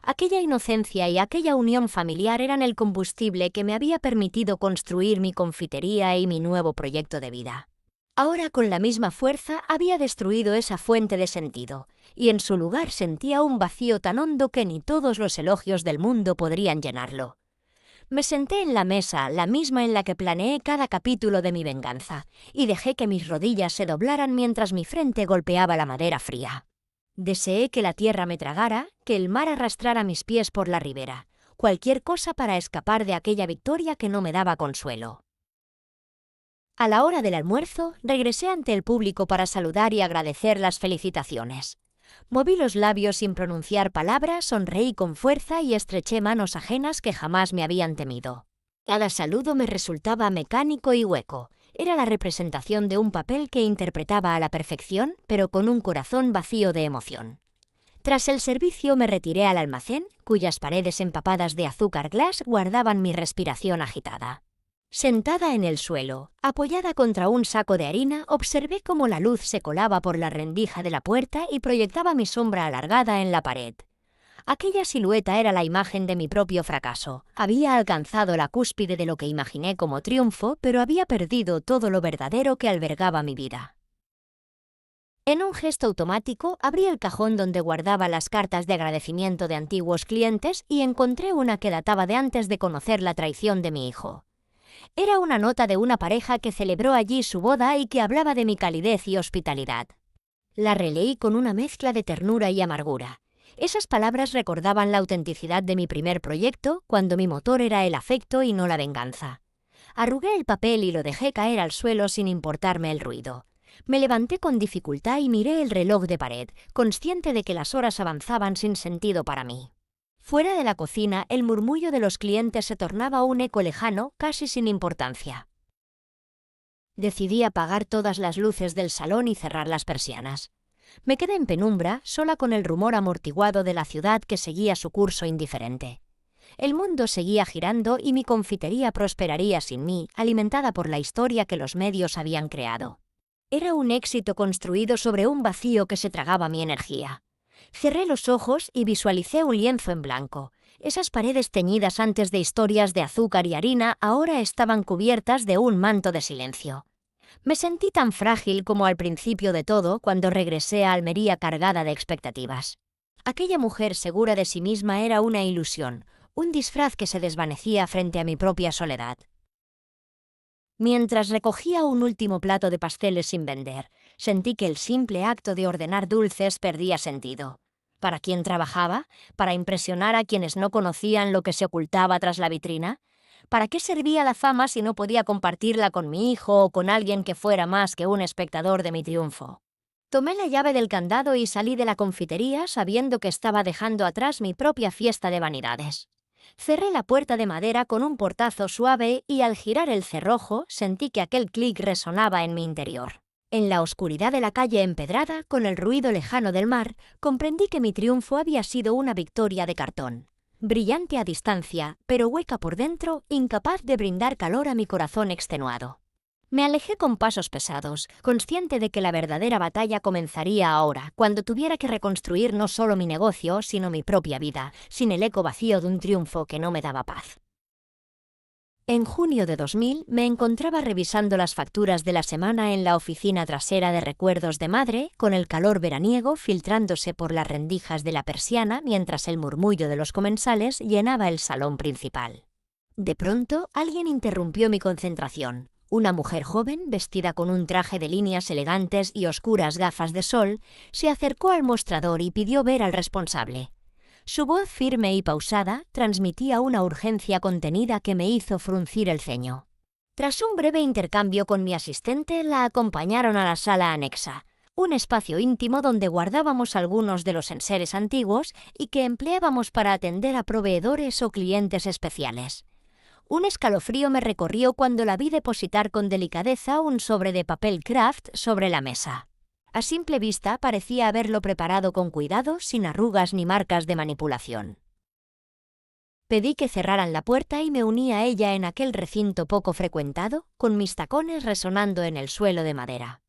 Aquella inocencia y aquella unión familiar eran el combustible que me había permitido construir mi confitería y mi nuevo proyecto de vida. Ahora, con la misma fuerza, había destruido esa fuente de sentido, y en su lugar sentía un vacío tan hondo que ni todos los elogios del mundo podrían llenarlo. Me senté en la mesa, la misma en la que planeé cada capítulo de mi venganza, y dejé que mis rodillas se doblaran mientras mi frente golpeaba la madera fría. Deseé que la tierra me tragara, que el mar arrastrara mis pies por la ribera, cualquier cosa para escapar de aquella victoria que no me daba consuelo. A la hora del almuerzo, regresé ante el público para saludar y agradecer las felicitaciones. Moví los labios sin pronunciar palabras, sonreí con fuerza y estreché manos ajenas que jamás me habían temido. Cada saludo me resultaba mecánico y hueco. Era la representación de un papel que interpretaba a la perfección, pero con un corazón vacío de emoción. Tras el servicio me retiré al almacén, cuyas paredes empapadas de azúcar glass guardaban mi respiración agitada. Sentada en el suelo, apoyada contra un saco de harina, observé cómo la luz se colaba por la rendija de la puerta y proyectaba mi sombra alargada en la pared. Aquella silueta era la imagen de mi propio fracaso. Había alcanzado la cúspide de lo que imaginé como triunfo, pero había perdido todo lo verdadero que albergaba mi vida. En un gesto automático, abrí el cajón donde guardaba las cartas de agradecimiento de antiguos clientes y encontré una que databa de antes de conocer la traición de mi hijo. Era una nota de una pareja que celebró allí su boda y que hablaba de mi calidez y hospitalidad. La releí con una mezcla de ternura y amargura. Esas palabras recordaban la autenticidad de mi primer proyecto, cuando mi motor era el afecto y no la venganza. Arrugué el papel y lo dejé caer al suelo sin importarme el ruido. Me levanté con dificultad y miré el reloj de pared, consciente de que las horas avanzaban sin sentido para mí. Fuera de la cocina, el murmullo de los clientes se tornaba un eco lejano, casi sin importancia. Decidí apagar todas las luces del salón y cerrar las persianas. Me quedé en penumbra, sola con el rumor amortiguado de la ciudad que seguía su curso indiferente. El mundo seguía girando y mi confitería prosperaría sin mí, alimentada por la historia que los medios habían creado. Era un éxito construido sobre un vacío que se tragaba mi energía. Cerré los ojos y visualicé un lienzo en blanco. Esas paredes teñidas antes de historias de azúcar y harina ahora estaban cubiertas de un manto de silencio. Me sentí tan frágil como al principio de todo cuando regresé a Almería cargada de expectativas. Aquella mujer segura de sí misma era una ilusión, un disfraz que se desvanecía frente a mi propia soledad. Mientras recogía un último plato de pasteles sin vender, sentí que el simple acto de ordenar dulces perdía sentido. ¿Para quién trabajaba? ¿Para impresionar a quienes no conocían lo que se ocultaba tras la vitrina? ¿Para qué servía la fama si no podía compartirla con mi hijo o con alguien que fuera más que un espectador de mi triunfo? Tomé la llave del candado y salí de la confitería sabiendo que estaba dejando atrás mi propia fiesta de vanidades. Cerré la puerta de madera con un portazo suave y al girar el cerrojo sentí que aquel clic resonaba en mi interior. En la oscuridad de la calle empedrada, con el ruido lejano del mar, comprendí que mi triunfo había sido una victoria de cartón. Brillante a distancia, pero hueca por dentro, incapaz de brindar calor a mi corazón extenuado. Me alejé con pasos pesados, consciente de que la verdadera batalla comenzaría ahora, cuando tuviera que reconstruir no solo mi negocio, sino mi propia vida, sin el eco vacío de un triunfo que no me daba paz. En junio de 2000 me encontraba revisando las facturas de la semana en la oficina trasera de recuerdos de madre, con el calor veraniego filtrándose por las rendijas de la persiana mientras el murmullo de los comensales llenaba el salón principal. De pronto, alguien interrumpió mi concentración. Una mujer joven, vestida con un traje de líneas elegantes y oscuras gafas de sol, se acercó al mostrador y pidió ver al responsable. Su voz firme y pausada transmitía una urgencia contenida que me hizo fruncir el ceño. Tras un breve intercambio con mi asistente, la acompañaron a la sala anexa, un espacio íntimo donde guardábamos algunos de los enseres antiguos y que empleábamos para atender a proveedores o clientes especiales. Un escalofrío me recorrió cuando la vi depositar con delicadeza un sobre de papel craft sobre la mesa. A simple vista parecía haberlo preparado con cuidado, sin arrugas ni marcas de manipulación. Pedí que cerraran la puerta y me uní a ella en aquel recinto poco frecuentado, con mis tacones resonando en el suelo de madera.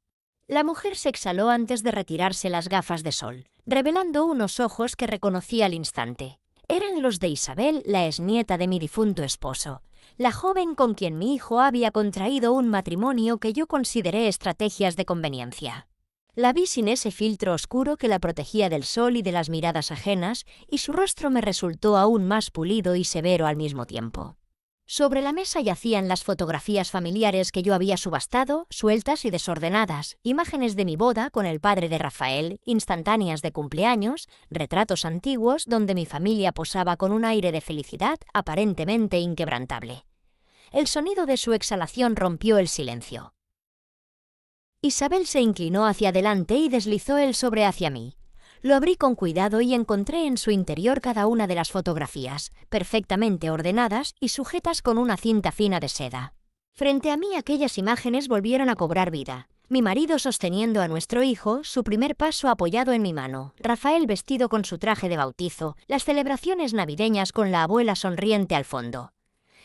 La mujer se exhaló antes de retirarse las gafas de sol, revelando unos ojos que reconocí al instante. Eran los de Isabel, la exnieta de mi difunto esposo, la joven con quien mi hijo había contraído un matrimonio que yo consideré estrategias de conveniencia. La vi sin ese filtro oscuro que la protegía del sol y de las miradas ajenas, y su rostro me resultó aún más pulido y severo al mismo tiempo. Sobre la mesa yacían las fotografías familiares que yo había subastado, sueltas y desordenadas, imágenes de mi boda con el padre de Rafael, instantáneas de cumpleaños, retratos antiguos donde mi familia posaba con un aire de felicidad aparentemente inquebrantable. El sonido de su exhalación rompió el silencio. Isabel se inclinó hacia adelante y deslizó el sobre hacia mí. Lo abrí con cuidado y encontré en su interior cada una de las fotografías, perfectamente ordenadas y sujetas con una cinta fina de seda. Frente a mí aquellas imágenes volvieron a cobrar vida. Mi marido sosteniendo a nuestro hijo, su primer paso apoyado en mi mano, Rafael vestido con su traje de bautizo, las celebraciones navideñas con la abuela sonriente al fondo.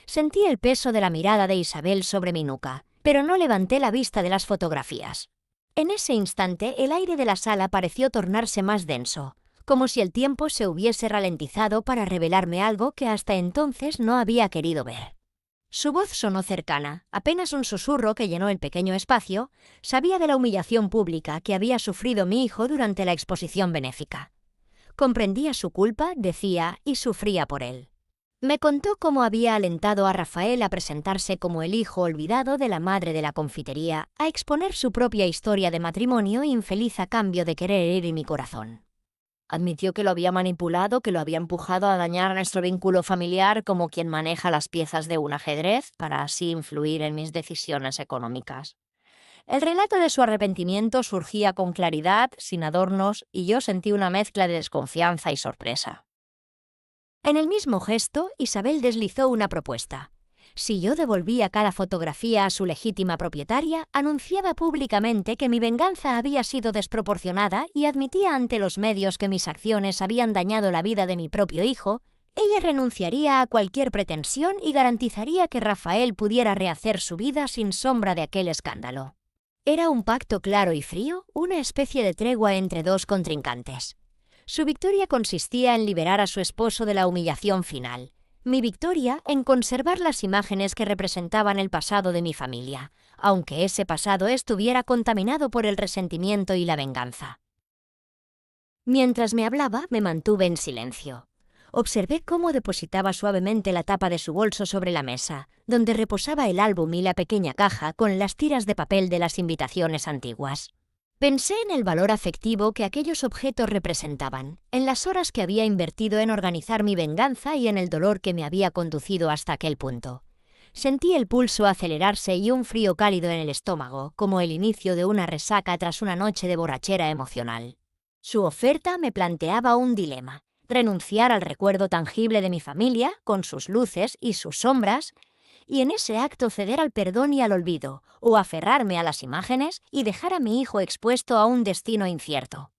Sentí el peso de la mirada de Isabel sobre mi nuca, pero no levanté la vista de las fotografías. En ese instante, el aire de la sala pareció tornarse más denso, como si el tiempo se hubiese ralentizado para revelarme algo que hasta entonces no había querido ver. Su voz sonó cercana, apenas un susurro que llenó el pequeño espacio. Sabía de la humillación pública que había sufrido mi hijo durante la exposición benéfica. Comprendía su culpa, decía, y sufría por él. Me contó cómo había alentado a Rafael a presentarse como el hijo olvidado de la madre de la confitería, a exponer su propia historia de matrimonio infeliz a cambio de querer herir mi corazón. Admitió que lo había manipulado, que lo había empujado a dañar nuestro vínculo familiar como quien maneja las piezas de un ajedrez para así influir en mis decisiones económicas. El relato de su arrepentimiento surgía con claridad, sin adornos, y yo sentí una mezcla de desconfianza y sorpresa. En el mismo gesto, Isabel deslizó una propuesta. Si yo devolvía cada fotografía a su legítima propietaria, anunciaba públicamente que mi venganza había sido desproporcionada y admitía ante los medios que mis acciones habían dañado la vida de mi propio hijo, Ella renunciaría a cualquier pretensión y garantizaría que Rafael pudiera rehacer su vida sin sombra de aquel escándalo. Era un pacto claro y frío, una especie de tregua entre dos contrincantes. Su victoria consistía en liberar a su esposo de la humillación final. Mi victoria en conservar las imágenes que representaban el pasado de mi familia, aunque ese pasado estuviera contaminado por el resentimiento y la venganza. Mientras me hablaba, me mantuve en silencio. Observé cómo depositaba suavemente la tapa de su bolso sobre la mesa, donde reposaba el álbum y la pequeña caja con las tiras de papel de las invitaciones antiguas. Pensé en el valor afectivo que aquellos objetos representaban, en las horas que había invertido en organizar mi venganza y en el dolor que me había conducido hasta aquel punto. Sentí el pulso acelerarse y un frío cálido en el estómago, como el inicio de una resaca tras una noche de borrachera emocional. Su oferta me planteaba un dilema: renunciar al recuerdo tangible de mi familia, con sus luces y sus sombras, y en ese acto ceder al perdón y al olvido, o aferrarme a las imágenes y dejar a mi hijo expuesto a un destino incierto.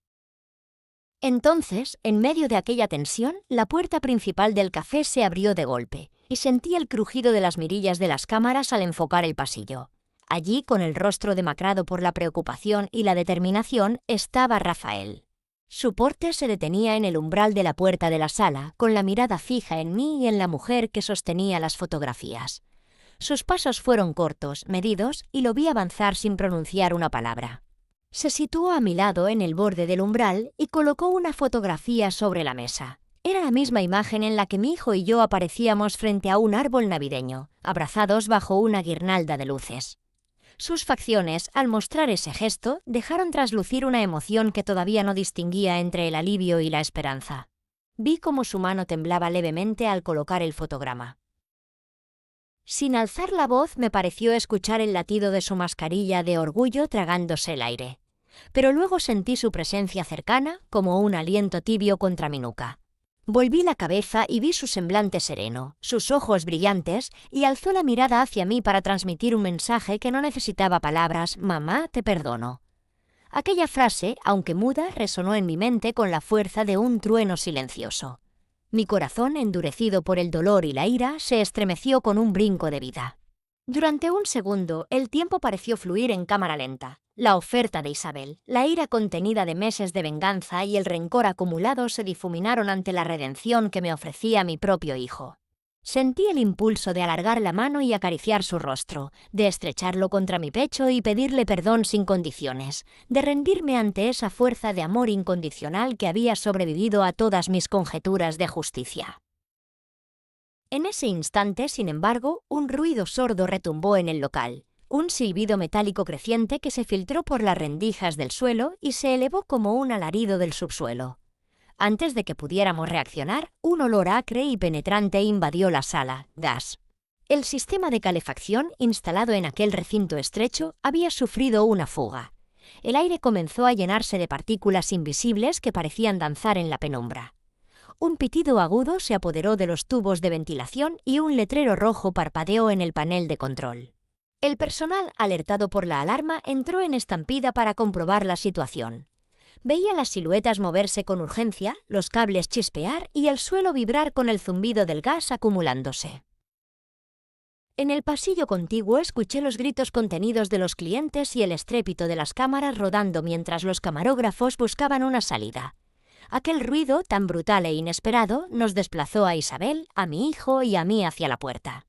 Entonces, en medio de aquella tensión, la puerta principal del café se abrió de golpe, y sentí el crujido de las mirillas de las cámaras al enfocar el pasillo. Allí, con el rostro demacrado por la preocupación y la determinación, estaba Rafael. Su porte se detenía en el umbral de la puerta de la sala, con la mirada fija en mí y en la mujer que sostenía las fotografías. Sus pasos fueron cortos, medidos, y lo vi avanzar sin pronunciar una palabra. Se situó a mi lado en el borde del umbral y colocó una fotografía sobre la mesa. Era la misma imagen en la que mi hijo y yo aparecíamos frente a un árbol navideño, abrazados bajo una guirnalda de luces. Sus facciones, al mostrar ese gesto, dejaron traslucir una emoción que todavía no distinguía entre el alivio y la esperanza. Vi cómo su mano temblaba levemente al colocar el fotograma. Sin alzar la voz, me pareció escuchar el latido de su mascarilla de orgullo tragándose el aire. Pero luego sentí su presencia cercana, como un aliento tibio contra mi nuca. Volví la cabeza y vi su semblante sereno, sus ojos brillantes, y alzó la mirada hacia mí para transmitir un mensaje que no necesitaba palabras: «Mamá, te perdono». Aquella frase, aunque muda, resonó en mi mente con la fuerza de un trueno silencioso. Mi corazón, endurecido por el dolor y la ira, se estremeció con un brinco de vida. Durante un segundo, el tiempo pareció fluir en cámara lenta. La oferta de Isabel, la ira contenida de meses de venganza y el rencor acumulado se difuminaron ante la redención que me ofrecía mi propio hijo. Sentí el impulso de alargar la mano y acariciar su rostro, de estrecharlo contra mi pecho y pedirle perdón sin condiciones, de rendirme ante esa fuerza de amor incondicional que había sobrevivido a todas mis conjeturas de justicia. En ese instante, sin embargo, un ruido sordo retumbó en el local, un silbido metálico creciente que se filtró por las rendijas del suelo y se elevó como un alarido del subsuelo. Antes de que pudiéramos reaccionar, un olor acre y penetrante invadió la sala, gas. El sistema de calefacción instalado en aquel recinto estrecho había sufrido una fuga. El aire comenzó a llenarse de partículas invisibles que parecían danzar en la penumbra. Un pitido agudo se apoderó de los tubos de ventilación y un letrero rojo parpadeó en el panel de control. El personal, alertado por la alarma, entró en estampida para comprobar la situación. Veía las siluetas moverse con urgencia, los cables chispear y el suelo vibrar con el zumbido del gas acumulándose. En el pasillo contiguo escuché los gritos contenidos de los clientes y el estrépito de las cámaras rodando mientras los camarógrafos buscaban una salida. Aquel ruido, tan brutal e inesperado, nos desplazó a Isabel, a mi hijo y a mí hacia la puerta.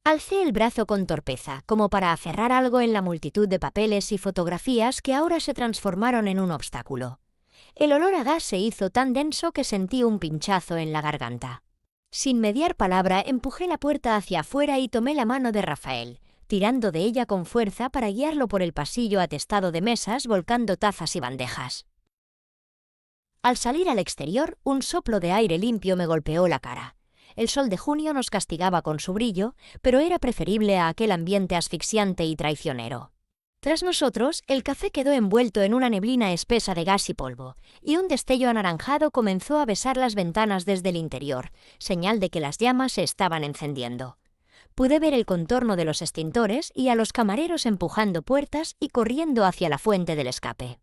Alcé el brazo con torpeza, como para aferrar algo en la multitud de papeles y fotografías que ahora se transformaron en un obstáculo. El olor a gas se hizo tan denso que sentí un pinchazo en la garganta. Sin mediar palabra, empujé la puerta hacia afuera y tomé la mano de Rafael, tirando de ella con fuerza para guiarlo por el pasillo atestado de mesas, volcando tazas y bandejas. Al salir al exterior, un soplo de aire limpio me golpeó la cara. El sol de junio nos castigaba con su brillo, pero era preferible a aquel ambiente asfixiante y traicionero. Tras nosotros, el café quedó envuelto en una neblina espesa de gas y polvo, y un destello anaranjado comenzó a besar las ventanas desde el interior, señal de que las llamas se estaban encendiendo. Pude ver el contorno de los extintores y a los camareros empujando puertas y corriendo hacia la fuente del escape.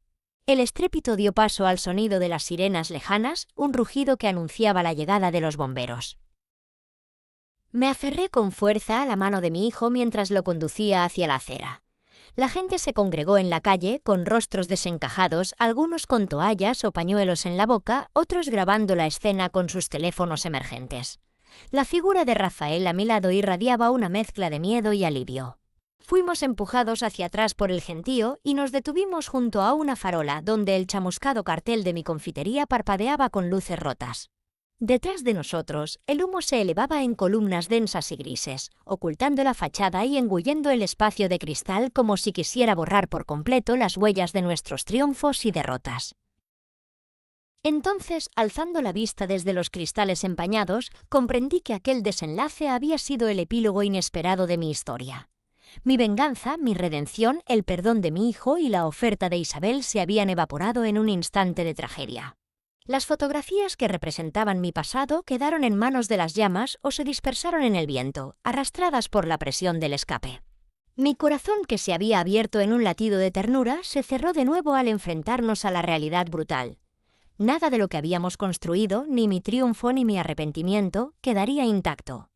El estrépito dio paso al sonido de las sirenas lejanas, un rugido que anunciaba la llegada de los bomberos. Me aferré con fuerza a la mano de mi hijo mientras lo conducía hacia la acera. La gente se congregó en la calle, con rostros desencajados, algunos con toallas o pañuelos en la boca, otros grabando la escena con sus teléfonos emergentes. La figura de Rafael a mi lado irradiaba una mezcla de miedo y alivio. Fuimos empujados hacia atrás por el gentío y nos detuvimos junto a una farola donde el chamuscado cartel de mi confitería parpadeaba con luces rotas. Detrás de nosotros, el humo se elevaba en columnas densas y grises, ocultando la fachada y engullendo el espacio de cristal como si quisiera borrar por completo las huellas de nuestros triunfos y derrotas. Entonces, alzando la vista desde los cristales empañados, comprendí que aquel desenlace había sido el epílogo inesperado de mi historia. Mi venganza, mi redención, el perdón de mi hijo y la oferta de Isabel se habían evaporado en un instante de tragedia. Las fotografías que representaban mi pasado quedaron en manos de las llamas o se dispersaron en el viento, arrastradas por la presión del escape. Mi corazón, que se había abierto en un latido de ternura, se cerró de nuevo al enfrentarnos a la realidad brutal. Nada de lo que habíamos construido, ni mi triunfo ni mi arrepentimiento, quedaría intacto.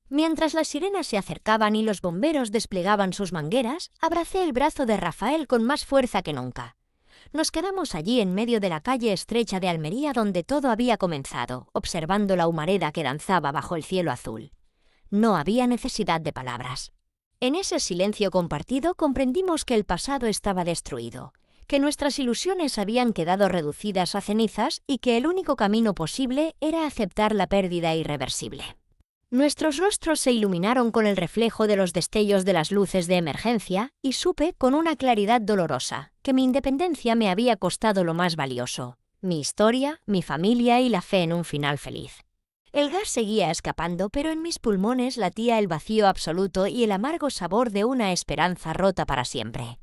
Mientras las sirenas se acercaban y los bomberos desplegaban sus mangueras, abracé el brazo de Rafael con más fuerza que nunca. Nos quedamos allí en medio de la calle estrecha de Almería donde todo había comenzado, observando la humareda que danzaba bajo el cielo azul. No había necesidad de palabras. En ese silencio compartido comprendimos que el pasado estaba destruido, que nuestras ilusiones habían quedado reducidas a cenizas y que el único camino posible era aceptar la pérdida irreversible. Nuestros rostros se iluminaron con el reflejo de los destellos de las luces de emergencia y supe con una claridad dolorosa que mi independencia me había costado lo más valioso: mi historia, mi familia y la fe en un final feliz. El gas seguía escapando, pero en mis pulmones latía el vacío absoluto y el amargo sabor de una esperanza rota para siempre.